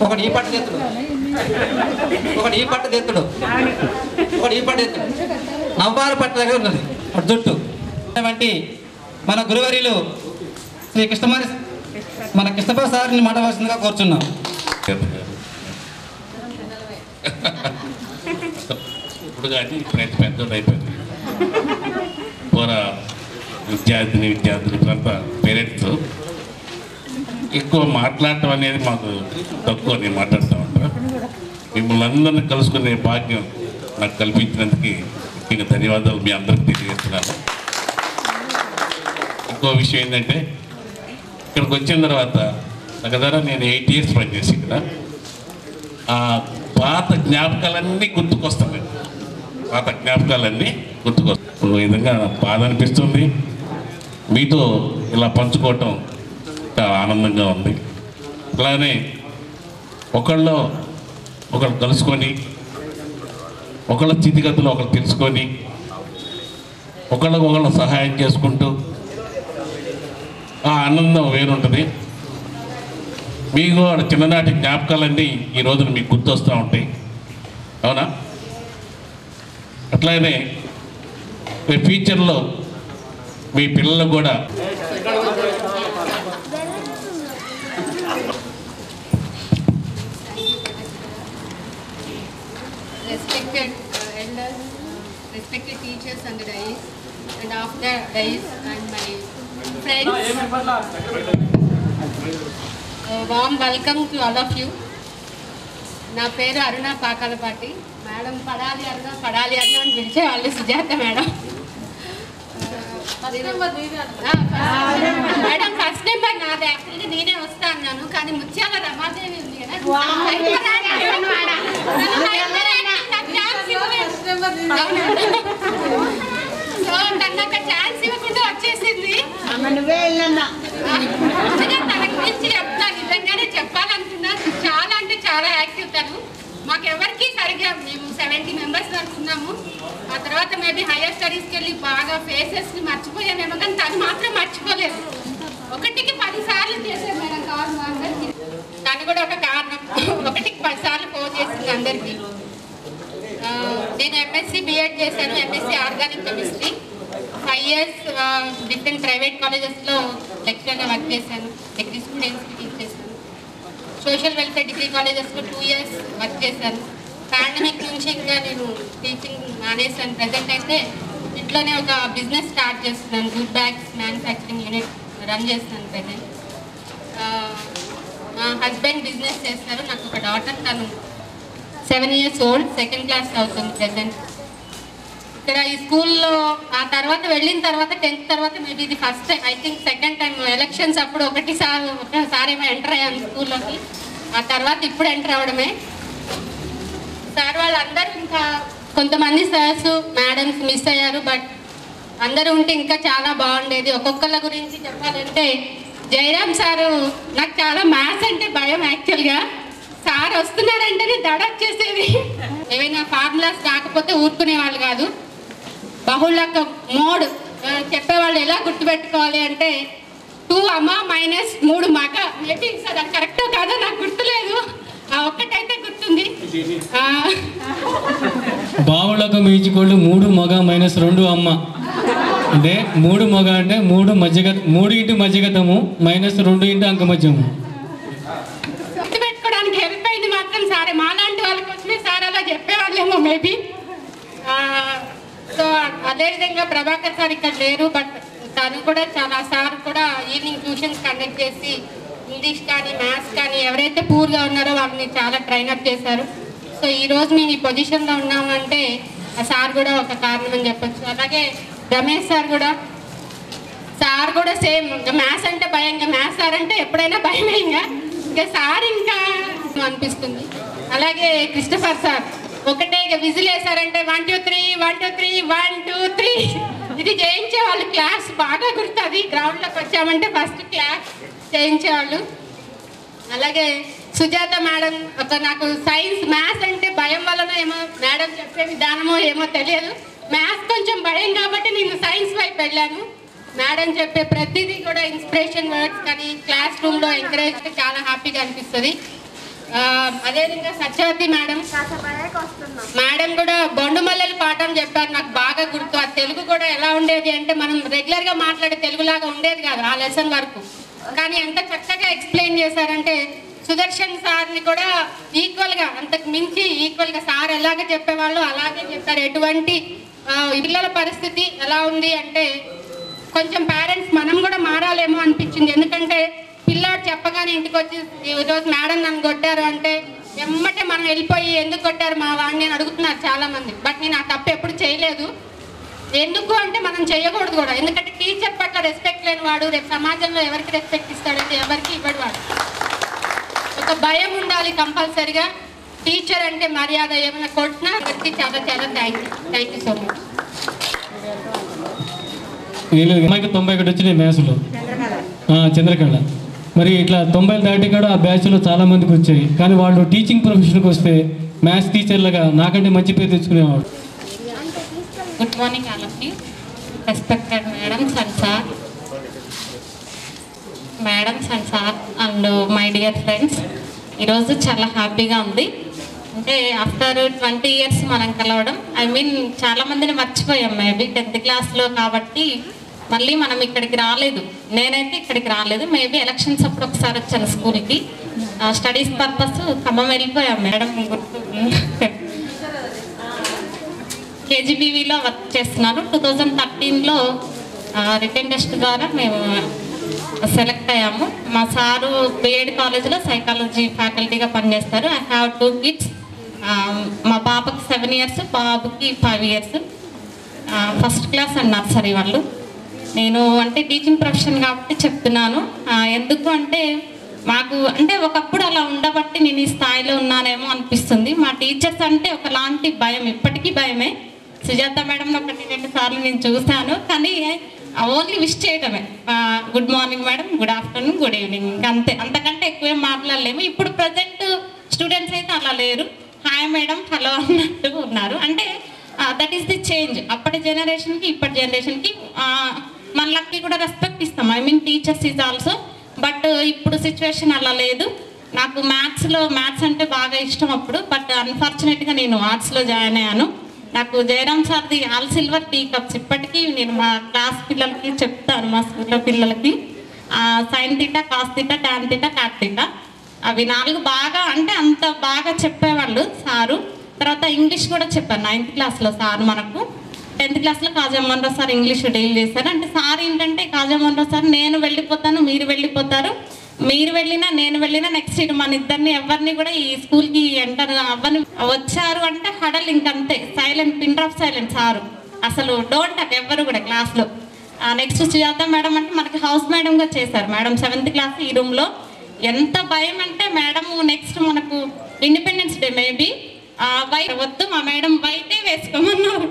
ఒకటి ఈ పట్టు తెత్తుడు, ఒకటి ఈ పట్టు తెత్తుడు, ఒకటి ఈ పట్టు తెత్తుడు, నవ్వారు పట్టు దగ్గర ఉన్నది జుట్టు. వంటి మన గురువర్యులు శ్రీ మన కృష్ణపా సార్ని మాట్లాడాల్సిందిగా కోరుచున్నాం. ఇప్పుడు కానీ ఇప్పుడైతే పెద్దోడు అయిపోయింది. విద్యార్థులు ఇప్పుడంతా పేరెంట్స్ ఎక్కువ మాట్లాడటం అనేది మాకు తక్కువ. నేను మాట్లాడుతూ ఉంటాను. మిమ్మల్ని అందరినీ కలుసుకునే భాగ్యం నాకు కల్పించినందుకు ముఖ్యంగా ధన్యవాదాలు మీ అందరికీ తెలియజేస్తున్నాను. ఇంకో విషయం ఏంటంటే ఇక్కడికి వచ్చిన తర్వాత దగ్గర నేను 8 years పనిచేసి ఇక్కడ ఆ పాత జ్ఞాపకాలన్నీ గుర్తుకొస్తాయి. పాత జ్ఞాపకాలన్నీ గుర్తుకొస్తాయి. ఒక విధంగా బాధ అనిపిస్తుంది. మీతో ఇలా పంచుకోవటం చాలా ఆనందంగా ఉంది. అలానే ఒకళ్ళు కలుసుకొని ఒకళ్ళ స్థితిగతులు ఒకళ్ళు తెలుసుకొని ఒకళ్ళకు సహాయం చేసుకుంటూ ఆ ఆనందం వేరుంటుంది. మీకు చిన్ననాటి జ్ఞాపకాలన్నీ ఈ రోజున మీకు గుర్తొస్తూ ఉంటాయి. అవునా? అట్లానే ఫ్యూచర్లో మీ పిల్లలకు కూడా respected elders, respected teachers on the dais, and off the dais, and my friends. Warm welcome to all of you. నా పేరు అరుణ పాకాలపాటి. మేడం పడాలి అరుణ అని పిలిచేవాళ్ళు Sujatha madam. Madam first number నాది. యాక్చువల్గా నేనే వస్తా అన్నాను, కానీ ముత్యాల రమాదేవి ఉంది కదా, సో తను ఒక ఛాన్స్ ఇవ్వకుండా వచ్చేసింది. తన గురించి చెప్తా, నిజంగానే చెప్పాలనుకున్నా. చాలా అంటే చాలా యాక్టివ్ తను. మాకెవరికి సరిగ్గా మేము 70 members అనుకున్నాము. ఆ తర్వాత మేబీ హైయర్ స్టడీస్కి వెళ్ళి బాగా ఫేసెస్ని మర్చిపోయామేమో, కానీ తను మాత్రం మర్చిపోలేదు. 1కి 10 సార్లు చేశారు మేడం కాల్ అందరికి. తను కూడా ఒక కారణం. 1కి 10 సార్లు ఫోన్ చేసింది అందరికీ. నేను MSc B.Ed చేశాను, MSc organic chemistry. 5 years different private కాలేజెస్లో లెక్చరర్గా వర్క్ చేశాను. డిగ్రీ స్టూడెంట్స్కి టీచ్ చేశాను. సోషల్ వెల్ఫేర్ డిగ్రీ కాలేజెస్లో 2 years వర్క్ చేశాను. పాండమిక్ నుంచి ఇంకా నేను టీచింగ్ మానేసాను. ప్రజెంట్ అయితే ఇంట్లోనే ఒక బిజినెస్ స్టార్ట్ చేస్తున్నాను. Good bags manufacturing unit run చేస్తున్నాను ప్రజెంట్. మా హస్బెండ్ బిజినెస్ చేస్తారు. నాకు ఒక డాటర్, తను 7 years old, 2nd class అవుతుంది ప్రజెంట్. ఇక్కడ ఈ స్కూల్లో ఆ తర్వాత వెళ్ళిన తర్వాత 10th తర్వాత మేబీ ఇది first time, I think 2nd time elections అప్పుడు ఒకసారి ఏమో ఎంటర్ అయ్యాను స్కూల్లోకి. ఆ తర్వాత ఇప్పుడు ఎంటర్ అవ్వడమే. సార్ వాళ్ళందరూ ఇంకా కొంతమంది సార్స్ మేడమ్స్ మిస్ అయ్యారు, బట్ అందరూ ఉంటే ఇంకా చాలా బాగుండేది. ఒక్కొక్కళ్ళ గురించి చెప్పాలంటే జయరామ్ సారు, నాకు చాలా మ్యాథ్స్ అంటే భయం యాక్చువల్గా. సార్ వస్తున్నారంటేనే దడొచ్చేసేది. ఏమైనా ఫార్ములాస్ కాకపోతే ఊరుకునే వాళ్ళు కాదు. బహుళక మోడ్ చెప్పేవాళ్ళు ఎలా గుర్తుపెట్టుకోవాలి అంటే 2 అమ్మ మైనస్ 3 మగ. మేబీ సార్ అది కరెక్టో కాదో నాకు గుర్తులేదు. ఆ ఒక్కటైతే గుర్తుంది. బావులకు మీచుకోళ్ళు 3 మగ మైనస్ 2 అమ్మ అంటే 3 మగ అంటే 3 ఇంటి మధ్యగతము మైనస్ 2 ఇంటి అంకమధ్యము. గుర్తుపెట్టుకోవడానికి హెల్ప్ అయింది మాత్రం సారే. మాలాంటి వాళ్ళ కోసమే సార్ అలా చెప్పేవాళ్ళేమో మేబీ. సో అదేవిధంగా ప్రభాకర్ సార్ ఇక్కడ లేరు, బట్ తను కూడా సార్ కూడా ఈవినింగ్ ట్యూషన్స్ కండక్ట్ చేసి ఇంగ్లీష్ కానీ మ్యాథ్స్ కానీ ఎవరైతే పూర్గా ఉన్నారో వాళ్ళని చాలా ట్రైనప్ చేశారు. సో ఈరోజు మేము ఈ పొజిషన్లో ఉన్నామంటే ఆ సార్ కూడా ఒక కారణం అని చెప్పచ్చు. అలాగే రమేష్ సార్ కూడా సేమ్. మ్యాథ్స్ అంటే భయంగా, మ్యాథ్స్ సార్ అంటే ఎప్పుడైనా భయమే. ఇంకా సార్ ఇంకా అనిపిస్తుంది. అలాగే క్రిస్టఫర్ సార్ ఒకటే విజిల్ వేసారంటే 1 2 3 1 2 3 1 2 3 ఇది చేయించేవాళ్ళు. క్లాస్ బాగా గుర్తుంది. గ్రౌండ్లోకి వచ్చామంటే ఫస్ట్ క్లాస్ చేయించేవాళ్ళు. అలాగే సుజాత మేడం నాకు సైన్స్ మ్యాథ్స్ అంటే భయం వలన ఏమో మేడం చెప్పే విధానమో ఏమో తెలియదు. మ్యాథ్స్ కొంచెం భయం కాబట్టి నేను సైన్స్ వైపు వెళ్ళాను. మేడం చెప్పే ప్రతిదీ కూడా ఇన్స్పిరేషన్ వర్డ్స్ కానీ క్లాస్ రూమ్లో ఎంకరేజ్ చాలా హ్యాపీగా అనిపిస్తుంది. అదేవిధంగా సత్యవతి మేడం కూడా బొండుమల్లెలు పాఠం చెప్పారు. నాకు బాగా గుర్తు. ఆ తెలుగు కూడా ఎలా ఉండేది అంటే మనం రెగ్యులర్గా మాట్లాడే తెలుగులాగా ఉండేది కాదు ఆ లెసన్ వరకు. కానీ ఎంత చక్కగా ఎక్స్ప్లెయిన్ చేశారంటే సుదర్శన్ సార్ని కూడా ఈక్వల్గా, అంతకు మించి ఈక్వల్గా సార్ ఎలాగ చెప్పేవాళ్ళు అలాగే చెప్పారు. ఎటువంటి పిల్లల పరిస్థితి ఎలా ఉంది అంటే కొంచెం పేరెంట్స్ మనం కూడా మారాలేమో అనిపించింది. ఎందుకంటే పిల్లాడు చెప్పగానే ఇంటికి వచ్చి ఈరోజు మేడం నన్ను కొట్టారు అంటే ఎమ్మటే మనం వెళ్ళిపోయి ఎందుకు కొట్టారు మా వాడిని అని అడుగుతున్నారు చాలామంది. బట్ నేను ఆ తప్పు ఎప్పుడు చేయలేదు. ఎందుకు అంటే మనం చేయకూడదు కూడా. ఎందుకంటే టీచర్ పట్ల రెస్పెక్ట్ లేని వాడు రేపు సమాజంలో ఎవరికి రెస్పెక్ట్ ఇస్తాడంటే ఎవరికి ఇవ్వడు వాడు. ఒక భయం ఉండాలి కంపల్సరిగా. టీచర్ అంటే మర్యాద, ఏమైనా కొట్టినా అందరికీ చాలా చాలా థ్యాంక్ యూ సో మచ్. అమ్మాయికి 91 వచ్చినాయి మ్యాథ్స్లో, చంద్రకళ. మరి ఇట్లా 90 దాటి కూడా ఆ బ్యాచ్లో చాలా మందికి వచ్చాయి. కానీ వాళ్ళు టీచింగ్ ప్రొఫెషన్కి వస్తే మ్యాథ్స్ టీచర్లుగా నాకంటే మంచి పేరు తెచ్చుకునేవాడు. Good morning all of you, respected madams and sir, and my dear friends. ఈరోజు చాలా హ్యాపీగా ఉంది. అంటే ఆఫ్టర్ 20 years మనం కలవడం, చాలా మందిని మర్చిపోయాం. మేబీ 10th క్లాస్లో కాబట్టి మళ్ళీ మనం ఇక్కడికి రాలేదు. నేనైతే ఇక్కడికి రాలేదు. మేబీ ఎలక్షన్స్ అప్పుడు ఒకసారి వచ్చాను స్కూల్కి, స్టడీస్ పర్పస్ ఖమ్మం వెళ్ళిపోయాం. మేడం కేజీబీవీలో వర్క్ చేస్తున్నాను. 2013లో రిటర్న్ టెస్ట్ ద్వారా మేము సెలెక్ట్ అయ్యాము. మా సారు బిఎడ్ కాలేజ్లో సైకాలజీ ఫ్యాకల్టీగా పనిచేస్తారు. I have 2 kids. మా పాపకి 7 years, బాబుకి 5 years. First class and nursery వాళ్ళు. నేను అంటే టీచింగ్ ప్రొఫెషన్ కాబట్టి చెప్తున్నాను. ఎందుకు అంటే మాకు అంటే ఒకప్పుడు అలా ఉండబట్టి నేను ఈ స్థాయిలో ఉన్నానేమో అనిపిస్తుంది. మా టీచర్స్ అంటే ఒకలాంటి భయం, ఇప్పటికీ భయమే. సుజాత మేడం 1-2 సార్లు నేను చూశాను, కానీ ఓన్లీ విష్ చేయడమే. Good morning madam, good afternoon, good evening, అంతే. అంతకంటే ఎక్కువేం మాట్లాడలేము. ఇప్పుడు ప్రజెంట్ స్టూడెంట్స్ అయితే అలా లేరు. హాయ్ మేడం, హలో అన్నట్టు ఉన్నారు. అంటే దట్ ఈస్ ది చేంజ్. అప్పటి జనరేషన్కి ఇప్పటి జనరేషన్కి మనకి కూడా రెస్పెక్ట్ ఇస్తాం. Teachers is also. బట్ ఇప్పుడు సిచ్యువేషన్ అలా లేదు. నాకు మ్యాథ్స్ అంటే బాగా ఇష్టం అప్పుడు. బట్ అన్ఫార్చునేట్గా నేను ఆర్ట్స్లో జాయిన్ అయ్యాను. నాకు జయరామ్ సార్ది ఆల్ సిల్వర్ టీ కప్స్ ఇప్పటికీ నేను మా క్లాస్ పిల్లలకి చెప్తాను, మా స్కూల్లో పిల్లలకి. Sine theta, cos theta, tan theta, cot theta, అవి 4 బాగా అంటే అంత బాగా చెప్పేవాళ్ళు సారు. తర్వాత ఇంగ్లీష్ కూడా చెప్పారు 9th క్లాస్లో సార్ మనకు. 10th క్లాస్లో కాజామోహన్ సార్ ఇంగ్లీష్ డీల్ చేశారు. అంటే సార్ ఏంటంటే కాజామోహన్ సార్ నేను వెళ్ళిపోతాను, మీరు వెళ్ళిపోతారు, మీరు వెళ్ళినా నేను వెళ్ళినా నెక్స్ట్ ఇయర్ మన ఇద్దరిని ఎవరిని కూడా ఈ స్కూల్కి ఎంటర్ అవ్వని వచ్చారు అంటే హడల్ ఇంకంతే, silent, pin drop silent sir. అసలు డోంట్ అట్ ఎవరు కూడా క్లాస్లో. నెక్స్ట్ సుజాత మేడం అంటే మనకి హౌస్ మేడంగా చేశారు. మేడం 7th క్లాస్ ఈ రూమ్లో. ఎంత భయం అంటే మేడం నెక్స్ట్ మనకు ఇండిపెండెన్స్ డే మేబీ వైట్ వద్దు, మా మేడం వైటే వేసుకోమన్నారు,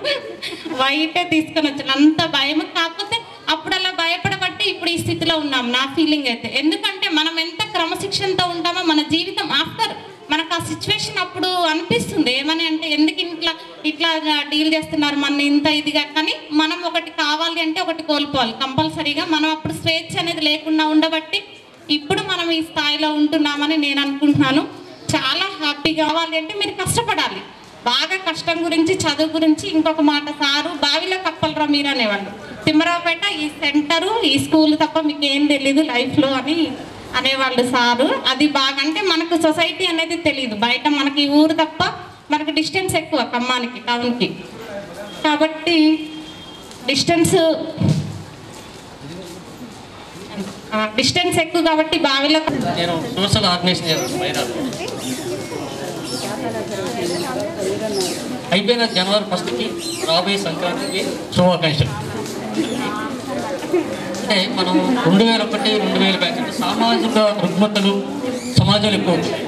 వైటే తీసుకొని వచ్చాను. అంత భయం. కాకపోతే అప్పుడు అలా భయపడబట్టి ఇప్పుడు ఈ స్థితిలో ఉన్నాం, నా ఫీలింగ్ అయితే. ఎందుకంటే మనం ఎంత క్రమశిక్షణతో ఉంటామో మన జీవితం ఆఫ్టర్ మనకు ఆ సిచ్యువేషన్ అప్పుడు అనిపిస్తుంది ఏమని అంటే ఎందుకు ఇట్లా డీల్ చేస్తున్నారు మన ఇంత ఇదిగా. కానీ మనం ఒకటి కావాలి అంటే ఒకటి కోల్పోవాలి కంపల్సరీగా. మనం అప్పుడు స్వేచ్ఛ అనేది లేకుండా ఉండబట్టి ఇప్పుడు మనం ఈ స్థాయిలో ఉంటున్నామని నేను అనుకుంటున్నాను. చాలా హ్యాపీ కావాలి అంటే మీరు కష్టపడాలి. బాగా కష్టం గురించి, చదువు గురించి. ఇంకొక మాట, సారు బావిలో కప్పలరా మీరు అనేవాళ్ళు. తిమ్మరావుపేట ఈ సెంటరు, ఈ స్కూల్ తప్ప మీకు ఏం తెలీదు లైఫ్లో అని అనేవాళ్ళు సారు. అది బాగా అంటే మనకు సొసైటీ అనేది తెలియదు బయట, మనకి ఊరు తప్ప మనకు డిస్టెన్స్ ఎక్కువ ఖమ్మానికి టౌన్కి. కాబట్టి డిస్టెన్స్ ఎక్కువ కాబట్టి బావిలో. నేను సోషల్ ఆర్గనైజేషన్ చేస్తాను. అయిపోయిన జనవరి 1కి రాబోయే సంక్రాంతికి శుభాకాంక్షలు. అంటే మనం 2001-2000 బ్యాచ్ అంటే సామాజిక రుగ్మతలు సమాజంలో ఎక్కువ అవుతున్నాయి.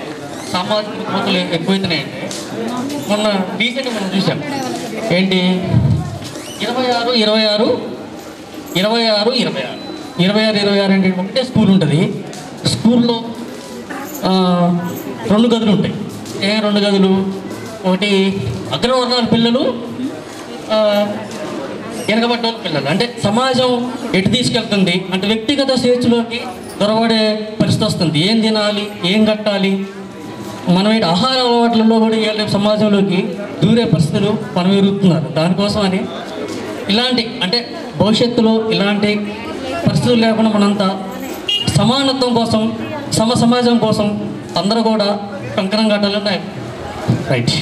సామాజిక రుగ్మతలు ఎక్కువైతున్నాయంటే మొన్న రీసెంట్గా మనం చూసాం ఏంటి 26 అంటే ఒకటే స్కూల్ ఉంటుంది. స్కూల్లో 2 గదులు ఉంటాయి. 2 గదులు? ఒకటి అగ్రవర్ణాల పిల్లలు, వెనకబడ్డ పిల్లలు. అంటే సమాజం ఎటు తీసుకెళ్తుంది అంటే వ్యక్తిగత స్వేచ్ఛలోకి దొరబడే పరిస్థితి వస్తుంది. ఏం తినాలి, ఏం కట్టాలి, మనం ఆహార అలవాట్లలో కూడా రేపు సమాజంలోకి దూరే పరిస్థితులు మనం ఎదుగుతున్నారు. దానికోసమని ఇలాంటి అంటే భవిష్యత్తులో ఇలాంటి పరిస్థితులు లేకుండా మనంతా సమానత్వం కోసం, సమాజం కోసం అందరూ కూడా కంకణం కట్టాలని రైట్.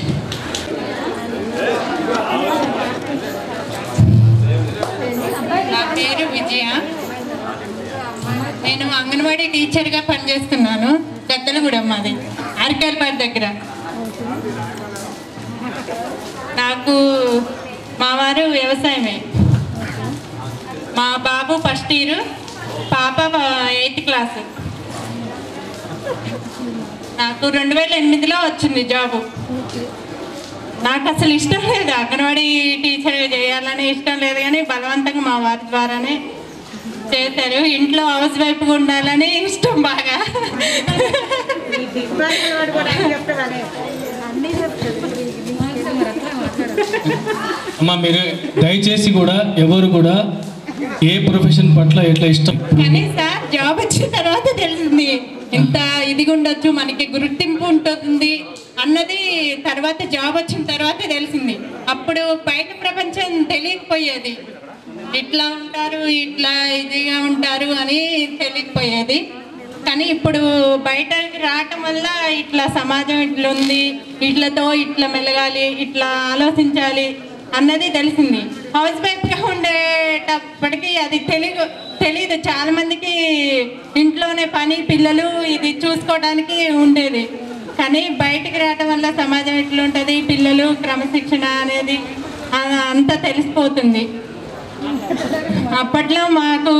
నా పేరు విజయ. నేను అంగన్వాడీ టీచర్గా పనిచేస్తున్నాను. గద్దలగూడెం మాది, ఆర్కేల్పేట దగ్గర. నాకు మా మా వారు వ్యవసాయమే. మా బాబు ఫస్ట్ ఇయర్, పాప 8th క్లాస్. నాకు 2008లో వచ్చింది జాబు. నాకు అసలు ఇష్టం లేదు, అంగన్వాడీ టీచర్ చేయాలని ఇష్టం లేదు, కానీ బలవంతంగా మా వారి ద్వారానే చేశారు. ఇంట్లో హౌస్ వైఫ్గా ఉండాలని ఇష్టం బాగా. అమ్మా మీరు దయచేసి కూడా ఎవరు కూడా ఏ ప్రొఫెషన్ పట్ల ఎట్లా ఇష్టం, కానీ సార్ జాబ్ వచ్చిన తర్వాత తెలిసింది ఇంత ఇదిగా ఉండొచ్చు, మనకి గుర్తింపు ఉంటుంది అన్నది తర్వాత జాబ్ వచ్చిన తర్వాత తెలిసింది. అప్పుడు బయట ప్రపంచం తెలియకపోయేది, ఇట్లా ఉంటారు ఇట్లా ఇదిగా ఉంటారు అని తెలియకపోయేది. కానీ ఇప్పుడు బయటకి రావటం వల్ల ఇట్లా సమాజం ఇట్లా ఉంది, ఇట్లతో ఇట్లా మెలగాలి, ఇట్లా ఆలోచించాలి అన్నది తెలిసింది. హౌస్ వైఫ్గా ఉండేటప్పటికీ అది తెలీదు. చాలా మందికి ఇంట్లోనే పని, పిల్లలు ఇది చూసుకోవడానికి ఉండేది. కానీ బయటికి రావడం వల్ల సమాజం ఎట్లా ఉంటుంది, పిల్లలు క్రమశిక్షణ అనేది అంతా తెలిసిపోతుంది. అప్పట్లో మాకు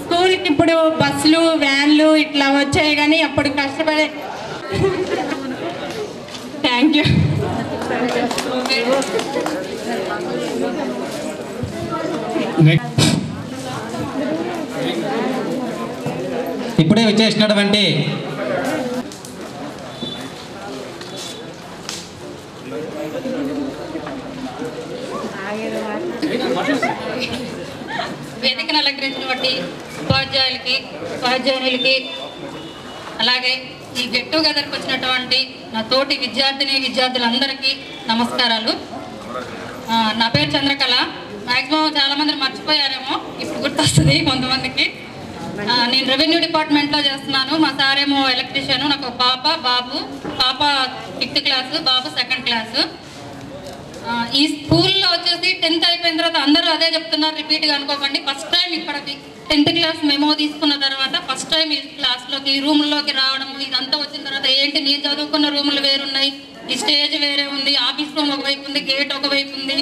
స్కూల్కి ఇప్పుడు బస్సులు, వ్యాన్లు ఇట్లా వచ్చాయి, కానీ అప్పుడు కష్టపడే. Thank you. ఇప్పుడే వచ్చేసినటువంటి వేదికను అలంకరించినటువంటి ఉపాధ్యాయులకి, ఉపాధ్యాయులకి, అలాగే ఈ గెట్ టుగెదర్కి వచ్చినటువంటి నా తోటి విద్యార్థులందరికీ నమస్కారాలు. నా పేరు చంద్రకళ. మ్యాక్సిమం చాలామంది మర్చిపోయారేమో, ఇప్పుడు గుర్తొస్తుంది కొంతమందికి. నేను రెవెన్యూ డిపార్ట్మెంట్లో చేస్తున్నాను. మా సారేమో ఎలక్ట్రీషియన్. నాకు బాబు. పాప 5th క్లాసు, బాబు 2nd క్లాసు. ఈ స్కూల్లో వచ్చేసి 10th అయిపోయిన తర్వాత అందరూ అదే చెప్తున్నారు, రిపీట్గా అనుకోకండి. ఫస్ట్ టైం ఇక్కడికి 10th క్లాస్ మెమో తీసుకున్న తర్వాత ఫస్ట్ టైం ఈ క్లాస్లోకి, ఈ రూమ్లోకి రావడం, ఇదంతా వచ్చిన తర్వాత ఏంటి నేను చదువుకున్న రూములు వేరున్నాయి, ఈ స్టేజ్ వేరే ఉంది, ఆఫీస్ రూమ్ ఒకవైపు ఉంది, గేట్ ఒకవైపు ఉంది.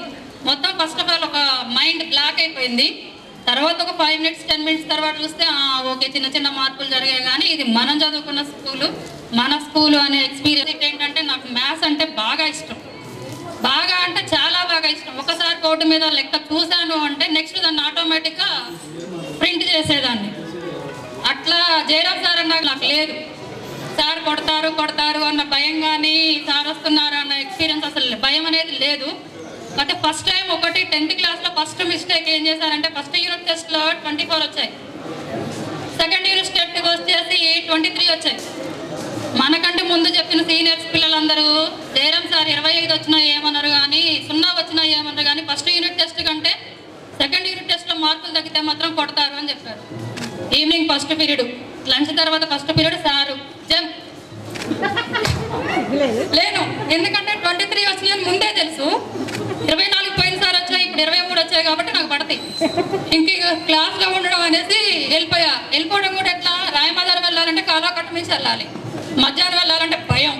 మొత్తం ఫస్ట్ ఆఫ్ ఆల్ ఒక మైండ్ బ్లాక్ అయిపోయింది. తర్వాత ఒక 5 minutes 10 minutes తర్వాత చూస్తే ఓకే చిన్న చిన్న మార్పులు జరిగాయి. కానీ ఇది మనం చదువుకున్న స్కూలు, మన స్కూలు అనే ఎక్స్పీరియన్స్ ఏంటంటే నాకు మ్యాథ్స్ అంటే బాగా ఇష్టం. బాగా అంటే చాలా బాగా ఇష్టం. ఒకసారి కోర్టు మీద లెక్క చూశాను అంటే నెక్స్ట్ దాన్ని ఆటోమేటిక్గా ప్రింట్ చేసేదాన్ని. అట్లా జయరామ్ సార్ అన్న నాకు లేదు. సార్ కొడతారు అన్న భయం, కానీ సార్ వస్తున్నారు అన్న ఎక్స్పీరియన్స్ అసలు భయం అనేది లేదు. అయితే ఫస్ట్ టైం 10th క్లాస్లో ఫస్ట్ మిస్టేక్ ఏం చేశారంటే ఫస్ట్ యూనిట్ టెస్ట్లో 24 వచ్చాయి, సెకండ్ యూనిట్ టెస్ట్కి వచ్చేసి 23 వచ్చాయి. మనకంటే ముందు చెప్పిన సీనియర్స్ పిల్లలందరూ జయరామ్ సార్ 25 వచ్చినా ఏమన్నారు, కానీ 0 వచ్చినా ఏమన్నారు, కానీ ఫస్ట్ యూనిట్ టెస్ట్ కంటే సెకండ్ యూనిట్ టెస్ట్లో మార్కులు తగ్గితే మాత్రం కొడతారు అని చెప్పారు. ఈవినింగ్ ఫస్ట్ పీరియడ్, లంచ్ తర్వాత ఫస్ట్ పీరియడ్ సారు లేను, ఎందుకంటే 23 వచ్చినాయని ముందే తెలుసు. 24 పోయినసారి వచ్చాయి, ఇప్పుడు 23 వచ్చాయి కాబట్టి నాకు పడతాయి. ఇంక క్లాస్లో ఉండడం అనేసి వెళ్ళిపోవడం కూడా ఎట్లా, రాయమదారు వెళ్ళాలంటే కాలాకట్ట నుంచి వెళ్ళాలి, మధ్యాహ్నం వెళ్ళాలంటే భయం.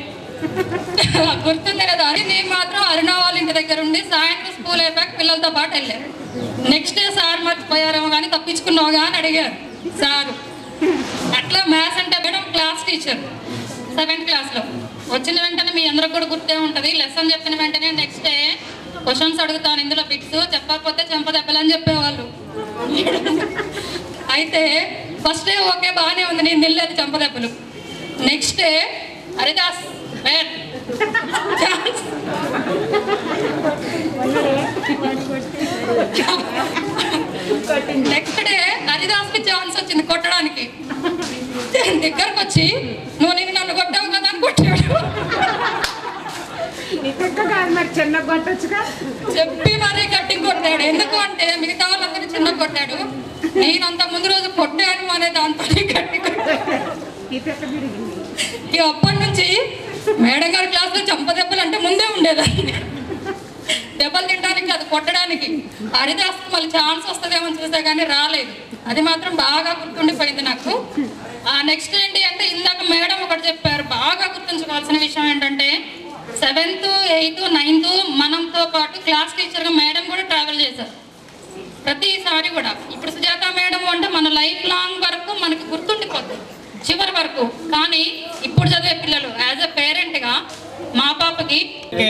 గుర్తుంది కదా. అది నేను మాత్రం అరుణ వాళ్ళ ఇంటి దగ్గర ఉండి సాయంత్రం స్కూల్ అయిపోయాక పిల్లలతో పాటు వెళ్ళాను. నెక్స్ట్ డే సార్ మర్చిపోయారేమో కానీ తప్పించుకున్నావుగా అని అడిగారు సారు. అట్లా మ్యాథ్స్ అంటే మేడం క్లాస్ టీచర్ 7th క్లాస్లో వచ్చిన వెంటనే మీ అందరికి కూడా గుర్తే ఉంటుంది. లెసన్ చెప్పిన వెంటనే నెక్స్ట్ డే క్వశ్చన్స్ అడుగుతాను, ఇందులో బిట్స్ చెప్పకపోతే చెంపదెబ్బలని చెప్పేవాళ్ళు. అయితే ఫస్ట్ డే ఓకే బాగానే ఉంది, నేను నిల్లేదు చెంపదెబ్బలు. Next day Haridas next day హరిదాస్కి ఛాన్స్ వచ్చింది కొట్టడానికి. దగ్గరకు వచ్చి నేను నన్ను కొట్టావు కదా అని కొట్టాడు. చిన్న కొట్టచ్చుగా చెప్పి మరీ గట్టి కొట్టాడు. ఎందుకు అంటే మిగతా వాళ్ళందరూ చిన్న కొట్టాడు, నేను అంత ముందు రోజు కొట్టాను అనే దాంతో గట్టి కొట్టాడు. అప్పటి నుంచి మేడం గారి క్లాస్లో చంపదెబ్బలు అంటే ముందే ఉండేదాన్ని. దెబ్బలు తినడానికి అది కొట్టడానికి. హరిదాస్ మళ్ళీ ఛాన్స్ వస్తుందేమో చూసా కానీ రాలేదు. అది మాత్రం బాగా గుర్తుండిపోయింది నాకు. నెక్స్ట్ ఏంటి అంటే ఇందాక మేడం ఒకటి చెప్పారు, బాగా గుర్తుంచుకోవాల్సిన విషయం ఏంటంటే 7th, 8th, 9th మనంతో పాటు క్లాస్ టీచర్గా మేడం కూడా ట్రావెల్ చేశారు ప్రతిసారి కూడా. ఇప్పుడు సుజాత మేడం అంటే మన లైఫ్ లాంగ్ వరకు మనకు గుర్తుండిపోతుంది చివరి వరకు. కానీ ఇప్పుడు చదివే పిల్లలు యాజ్ ఎ పేరెంట్గా మా పాపకి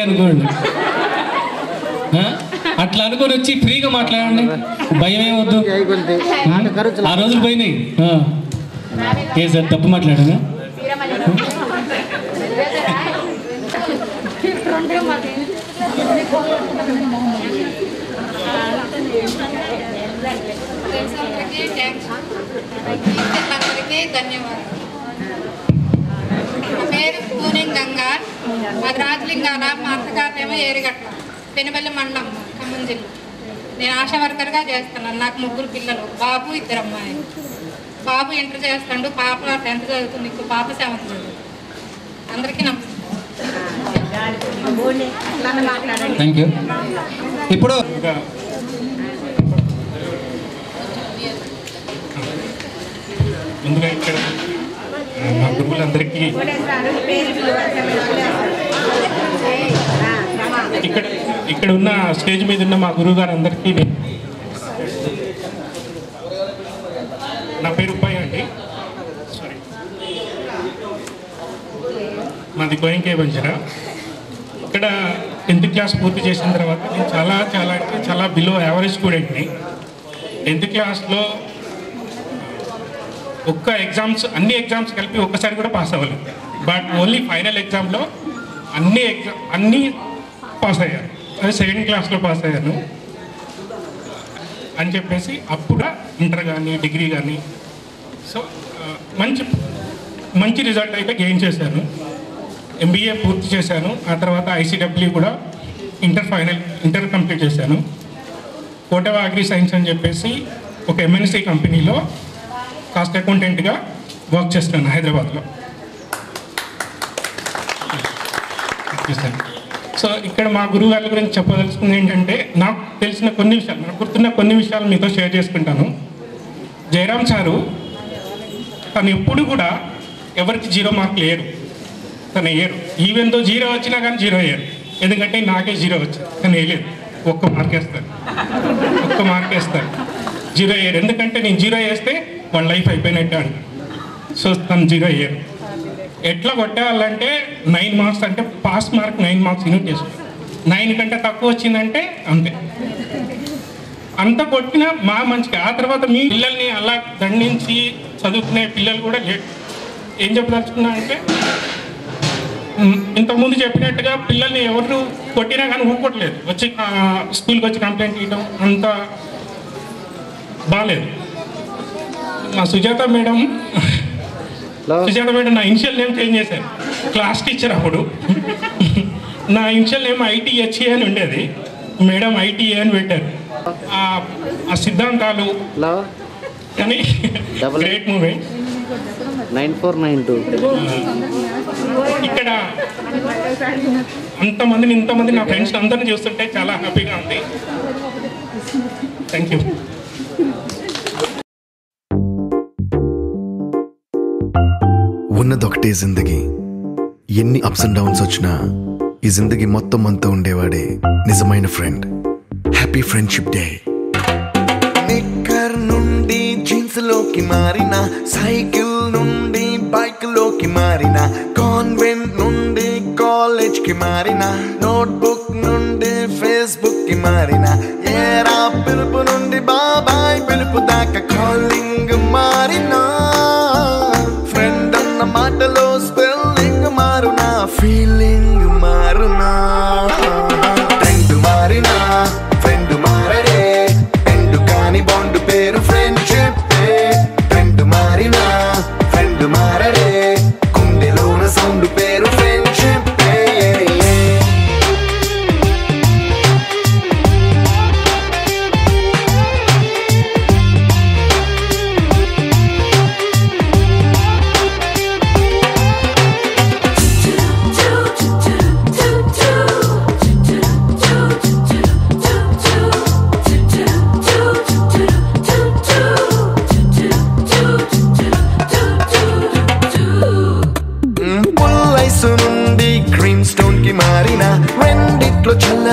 అనుకోండి, అట్లా అనుకొని వచ్చి ఫ్రీగా మాట్లాడండి, భయం ఏమొద్దు. ఆ రోజులు పోయినాయి. ఏ సార్ తప్పు మాట్లాడానా? అందరికీ ధన్యవాదాలు. నా పేరు పూనెం గంగా, మాది రాజలింగాల, మా అత్తగారినేమో ఏరిగట్ల, పెనుబెల్లి మండలం, ఖమ్మం జిల్లా. నేను ఆశా వర్కర్గా చేస్తున్నాను. నాకు 3 పిల్లలు, బాబు 2 అమ్మాయిలు. బాబు ఇంటర్ చేస్తాడు, పాప 10th చదువుతుంది, ఇప్పుడు పాప 7th చదువుతుంది. అందరికీ థ్యాంక్ యూ. ఇప్పుడు ముందుగా ఇక్కడ మా గురువులందరికీ ఇక్కడ ఉన్న స్టేజ్ మీద ఉన్న మా గురువు గారు అందరికీ నా పేరు ఉపాయ్ అండి. సారీ, మాది గోయంకే బంజరా. ఇక్కడ 10th క్లాస్ పూర్తి చేసిన తర్వాత నేను చాలా బిలో యావరేజ్ స్టూడెంట్ని. 10th క్లాస్లో అన్ని ఎగ్జామ్స్ కలిపి ఒక్కసారి కూడా పాస్ అవ్వలేదు. బట్ ఓన్లీ ఫైనల్ ఎగ్జామ్లో అన్నీ పాస్ అయ్యాను. అది 2nd క్లాస్లో పాస్ అయ్యాను అని చెప్పేసి అప్పుడు ఇంటర్ కానీ డిగ్రీ కానీ సో మంచి రిజల్ట్ అయితే గెయిన్ చేశాను. MBA పూర్తి చేశాను. ఆ తర్వాత ICW కూడా ఇంటర్ కంప్లీట్ చేశాను. కోటవ అగ్రి సైన్స్ అని చెప్పేసి ఒక MNC కంపెనీలో కాస్ట్ అకౌంటెంట్గా వర్క్ చేస్తున్నాను హైదరాబాద్లో. సో ఇక్కడ మా గురువు గారి గురించి చెప్పదలుచుకుంది ఏంటంటే, నాకు తెలిసిన కొన్ని విషయాలు, నాకు గుర్తున్న కొన్ని విషయాలు మీతో షేర్ చేసుకుంటాను. జయరామ్ సారు తను ఎప్పుడు కూడా ఎవరికి 0 మార్క్ లేరు, తను వేయరు. ఈవెన్ తో 0 వచ్చినా కానీ 0 వేయరు. ఎందుకంటే నాకే 0 వచ్చింది, తను వేయలేదు. 1 మార్క్ వేస్తారు, 1 మార్క్ వేస్తారు, 0 వేయరు. ఎందుకంటే నేను 0 వేస్తే వాళ్ళ లైఫ్ అయిపోయినట్టే అంట. సో తను 0 వేయరు. ఎట్లా కొట్టేవాళ్ళంటే 9 మార్క్స్ అంటే పాస్ మార్క్ 9 మార్క్స్ యూనిట్ చేసుకుంటారు. 9 కంటే తక్కువ వచ్చిందంటే అంతే, అంత కొట్టినా మా మంచిగా. ఆ తర్వాత మీ పిల్లల్ని అలా దండించి చదువుకునే పిల్లలు కూడా లేట్. ఏం చెప్పదలుచుకున్నా అంటే, ఇంతకుముందు చెప్పినట్టుగా పిల్లల్ని ఎవరు కొట్టినా కానీ ఊరుకోవట్లేదు. వచ్చి స్కూల్కి వచ్చి కంప్లైంట్ ఇవ్వడం అంత బాగాలేదు. మా సుజాత మేడం నా ఇనిషియల్ నేమ్ చేంజ్ చేశాను. క్లాస్ టీచర్ అప్పుడు నా ఇనిషియల్ నేమ్ ITHA అని ఉండేది, మేడం ITA అని పెట్టారు. ఆ సిద్ధాంతాలు కానీ గ్రేట్ మూమెంట్. 9492 ఇక్కడ ఇంతమంది నా ఫ్రెండ్స్ అందరిని చూస్తుంటే చాలా హ్యాపీగా ఉంది. Thank you. ఉన్నదొకటే జిందగీ, ఎన్ని అప్స్ అండ్ డౌన్స్ వచ్చినా ఈ జిందగీ మొత్తం అంతా ఉండేవాడే నిజమైన ఫ్రెండ్. Happy friendship day. నిక్కర్ నుండి జీన్స్ లోకి మారిన, సైకిల్ నుండి బైక్ లోకి మారిన, కాన్వెంట్ నుండి కాలేజ్ కి మారిన, నోట్బుక్ నుండి ఫేస్బుక్ కి మారిన, ఏరా పిలుపు నుండి బాబాయ్ పిలుపు దాకా కాలింగ్ మారినా, ఫ్రెండ్ అన్న మాటలో స్పెల్లింగ్ మారునా, ఫీలింగ్ మారునా, ట్రెండ్ మారినా ఫ్రెండ్ మారడే, ఎండు కాని బాండ్ పేరు ఫ్రెండ్షిప్. ట్రెండ్ మారినా ఫ్రెండ్ మారడే, గుండెలోన సౌండ్ పేరు ఫ్రెండ్షిప్.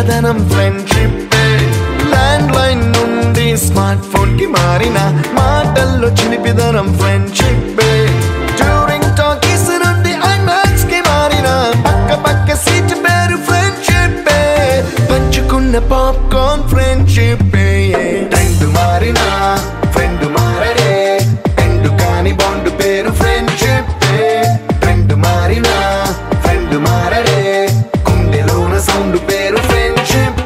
చల్లదనం ఫ్రెండ్షిప్ ల్యాండ్ లైన్ నుండి స్మార్ట్ ఫోన్ కి మారిన మాటల్లో చిలిపిదనం ఫ్రెండ్షిప్ డ్యూరింగ్ టాకీస్ నుండి ఐమాక్స్ కి మారిన పక్క పక్క సీట్ పేరు ఫ్రెండ్షిప్ పంచుకున్న పాప్కార్న్ ఫ్రెండ్షిప్ ట్రెండ్ మారిన ఫ్రెండ్ మారడే ఎండు కాని బాండ్ పేరు ఫ్రెండ్షిప్ ట్రెండ్ మారిన ఫ్రెండ్ మారడే గుండెలోన సౌండ్ పేరు ఫ్రెండ్షిప్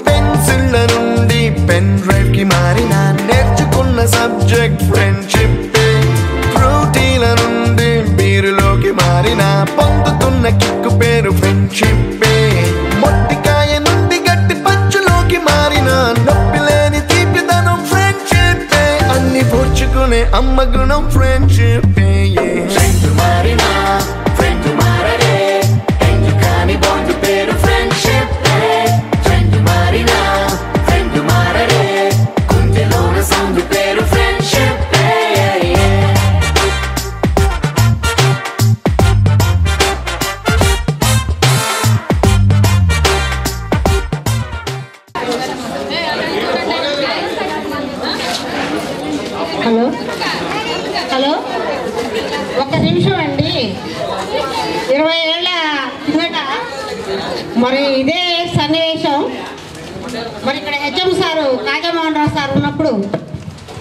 పెన్సిళ్ళ నుండి పెన్ డ్రైవ్ కి మారిన నేర్చుకున్న సబ్జెక్ట్ ఫ్రెండ్షిప్ ఫ్రూటీల నుండి బీరులోకి మారిన పొందుతున్న కిక్కు పేరు ఫ్రెండ్షిప్ మొట్టికాయ నుండి గట్టి పంచులోకి మారిన నొప్పి లేని తీపిదనం ఫ్రెండ్షిప్ అన్ని పూడ్చుకునే అమ్మ గుణం ఫ్రెండ్షిప్ ఫ్రెండ్ మారిన ఫ్రెండ్ మారడే ఎందు కాని బాండ్ పేరు ఫ్రెండ్షిప్ ఫ్రెండ్ మారిన ఫ్రెండ్ మారడే గుండెలోన సౌండ్ పేరు ఫ్రెండ్షిప్ హలో హలో ఒక నిమిషం అండి 20 ఏళ్ళ కిందట మరి ఇదే సన్నివేశం మరి ఇక్కడ హెచ్ఎం సారు కాజమోహన్ రావు సార్ ఉన్నప్పుడు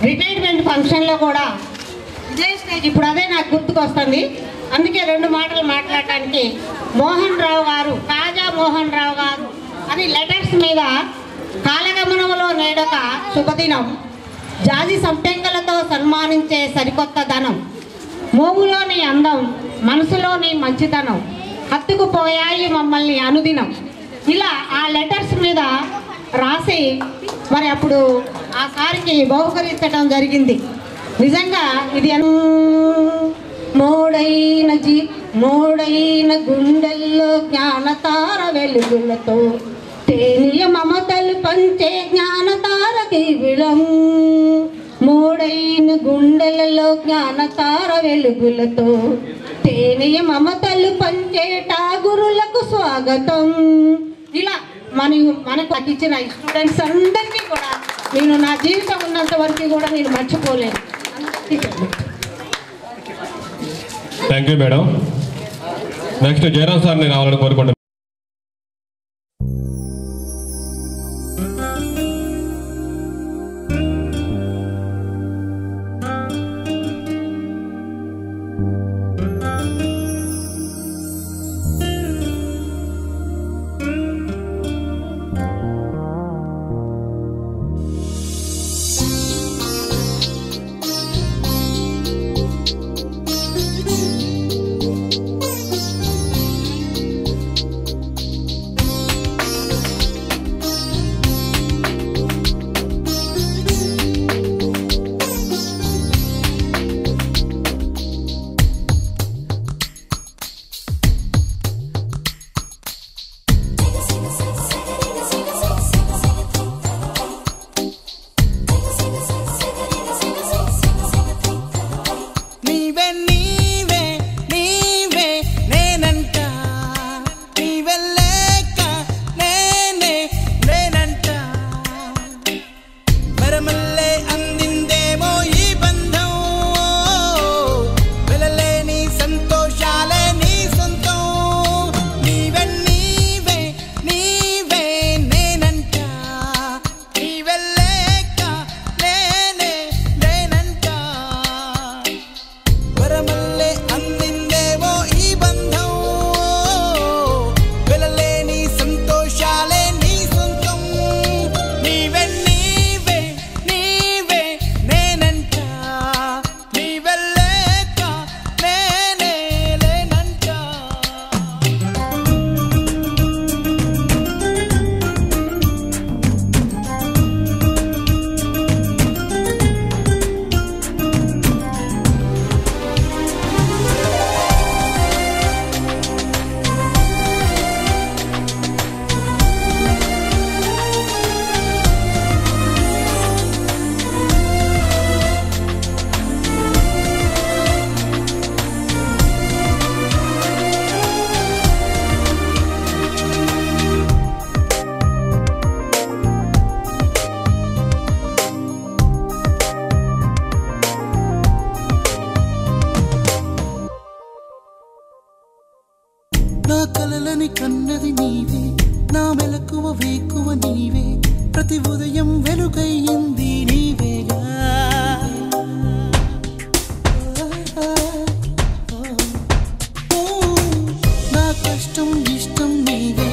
రిటైర్మెంట్ ఫంక్షన్లో కూడా ఇదే స్టేజ్ ఇప్పుడు అదే నాకు గుర్తుకొస్తుంది. అందుకే 2 మాటలు మాట్లాడటానికి మోహన్ రావు గారు కాజా మోహన్ రావు గారు అని లెటర్స్ మీద కాలగమనంలో నేడొక శుభదినం జాజి సంపెంగలతో సన్మానించే సరికొత్త ధనం మోములోని అందం మనసులోని మంచితనం హత్తుకుపోయాయి మమ్మల్ని అనుదినం ఇలా ఆ లెటర్స్ మీద రాసి మరి అప్పుడు ఆ సారికి బహుకరించడం జరిగింది. నిజంగా ఇది మోడైన గుండెల్లో జ్ఞానతార వెలుగులతో తేనియ మమతలు పంచే జ్ఞానతారకి విళం మోడైన గుండెలలో జ్ఞానతార వెలుగులతో తేనియ మమతలు పంచేట గురులకు స్వాగతం. ఇలా మనకు ఇచ్చిన స్టూడెంట్స్ అందరికీ కూడా నేను నా జీవితం ఉన్నంత వరకు కూడా నేను మర్చిపోలేను. Thank you madam. Next Jayaram సార్ని రావాలని కోరుకుంటున్నాను. కలలని కన్నది నీవే, నా మెలకువ వేకువ నీవే, ప్రతి ఉదయం వెలుగయ్యింది నీవేగా. నా కష్టం ఇష్టం నీవే,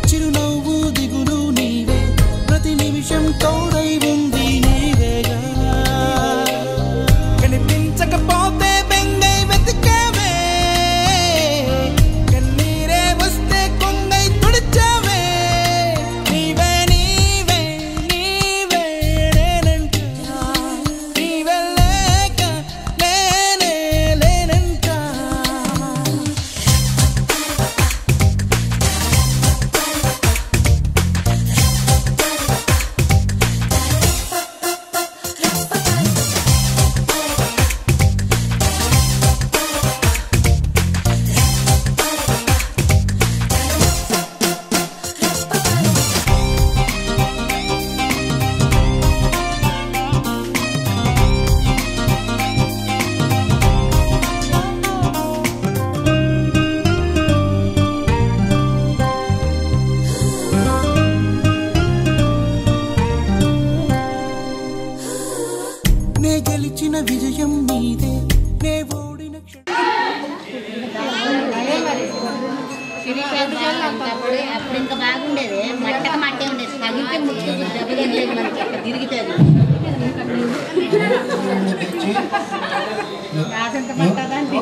చిరునవ్వు దిగులు నీవే, ప్రతి నిమిషం తోడై ఉంది నీవేగా. కనిపించకపోతే బెంగై వెతికావే, కన్నీరే వస్తే కొంగై తుడిచావే. నీవే నీవే నీవే నేనంటా, నీవే లేక నేనే లేనంటా. నే గెలిచిన విజయం నీదే, నే ఓడిన అప్పుడు ఇంకా బాగుండేది, మట్టక మట్టే ఉండేది, తగిలితే ముట్టు దెబ్బతింటేది మనకి అక్కడ తిరుగుతుంది. రాసంత పట్టదండి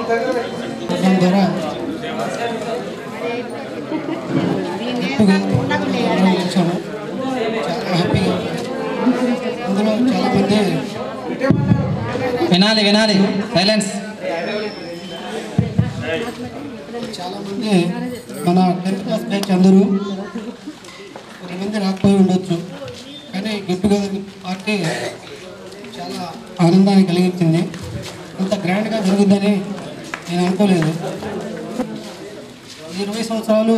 వినాలి వినాలి, సైలెన్స్. చాలామంది మన 10th క్లాస్ బ్యాచ్ అందరూ కొంతమంది రాకపోయి ఉండొచ్చు, కానీ గెట్ టుగెదర్ పార్టీ చాలా ఆనందాన్ని కలిగించింది. ఇంత గ్రాండ్గా జరుగుద్దని నేను అనుకోలేదు. 20 సంవత్సరాలు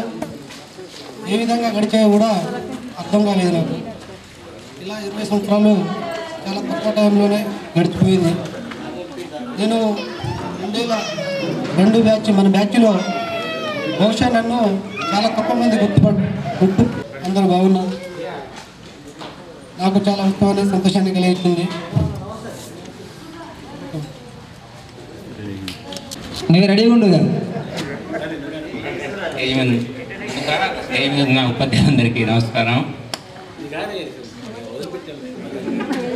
ఏ విధంగా గడిచాయో కూడా అర్థం కాలేదు నాకు. ఇలా 20 సంవత్సరాలు చాలా తక్కువ టైంలోనే గడిచిపోయింది. నేను 2002 బ్యాచ్, మన బ్యాచ్లో బహుశా నన్ను చాలా తక్కువ మంది గుర్తు అందరూ బాగున్నారు. నాకు చాలా ఉత్సాహాన్ని సంతోషాన్ని కలిగించింది. నువ్వు రెడీగా ఉండు కదా. నా ఉపాధ్యాయులందరికీ నమస్కారం.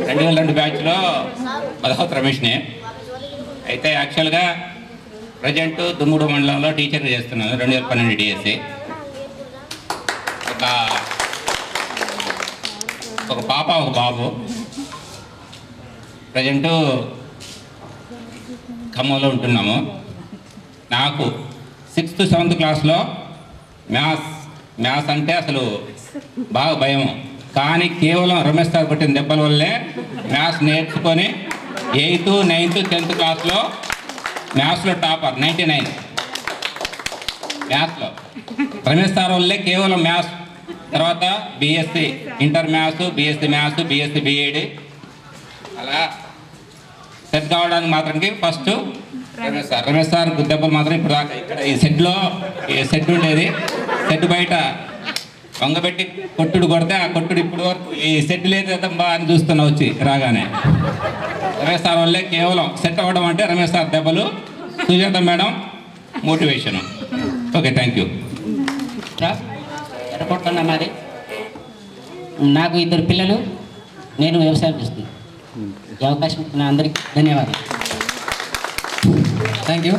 2002 బ్యాచ్లో 10వ రమేష్నే. అయితే యాక్చువల్గా ప్రజెంట్ దుమ్ముడు మండలంలో టీచర్గా చేస్తున్నాను. 2012 డిఎస్సి. ఒక పాప ఒక బాబు. ప్రజెంటు ఖమ్మంలో ఉంటున్నాము. నాకు 6th 7th క్లాస్లో మ్యాథ్స్ అంటే అసలు బాగా భయం. కానీ కేవలం రమేష్ సార్ కొట్టిన దెబ్బల వల్లే మ్యాథ్స్ నేర్చుకొని 8th 9th 10th క్లాస్లో మ్యాథ్స్లో టాపర్ 99 మ్యాథ్స్లో. రమేష్ సార్ వల్లే కేవలం మ్యాథ్స్. తర్వాత BSc inter maths, BSc maths, BSc BEd అలా సెట్ కావడానికి మాత్రానికి ఫస్ట్ రమేష్ సార్ దెబ్బలు మాత్రం ఇప్పుడు దాకా ఇక్కడ ఈ సెట్ ఉండేది. సెట్ బయట వంగబెట్టి కొట్టుడు కొడితే ఆ కొట్టుడు ఇప్పుడు వరకు ఈ సెట్ లేదు కదమ్మా అని చూస్తున్నా వచ్చి రాగానే. రమేష్ సార్ వల్లే కేవలం సెట్ అవ్వడం అంటే రమేష్ సార్ దెబ్బలు, Sujatha madam motivation. Okay, thank you. ఎర్రకోటలో మాది. నాకు 2 పిల్లలు, నేను వ్యవసాయం చేస్తున్నాను. ఈ అవకాశం ఇచ్చిన అందరికీ ధన్యవాదాలు. Thank you.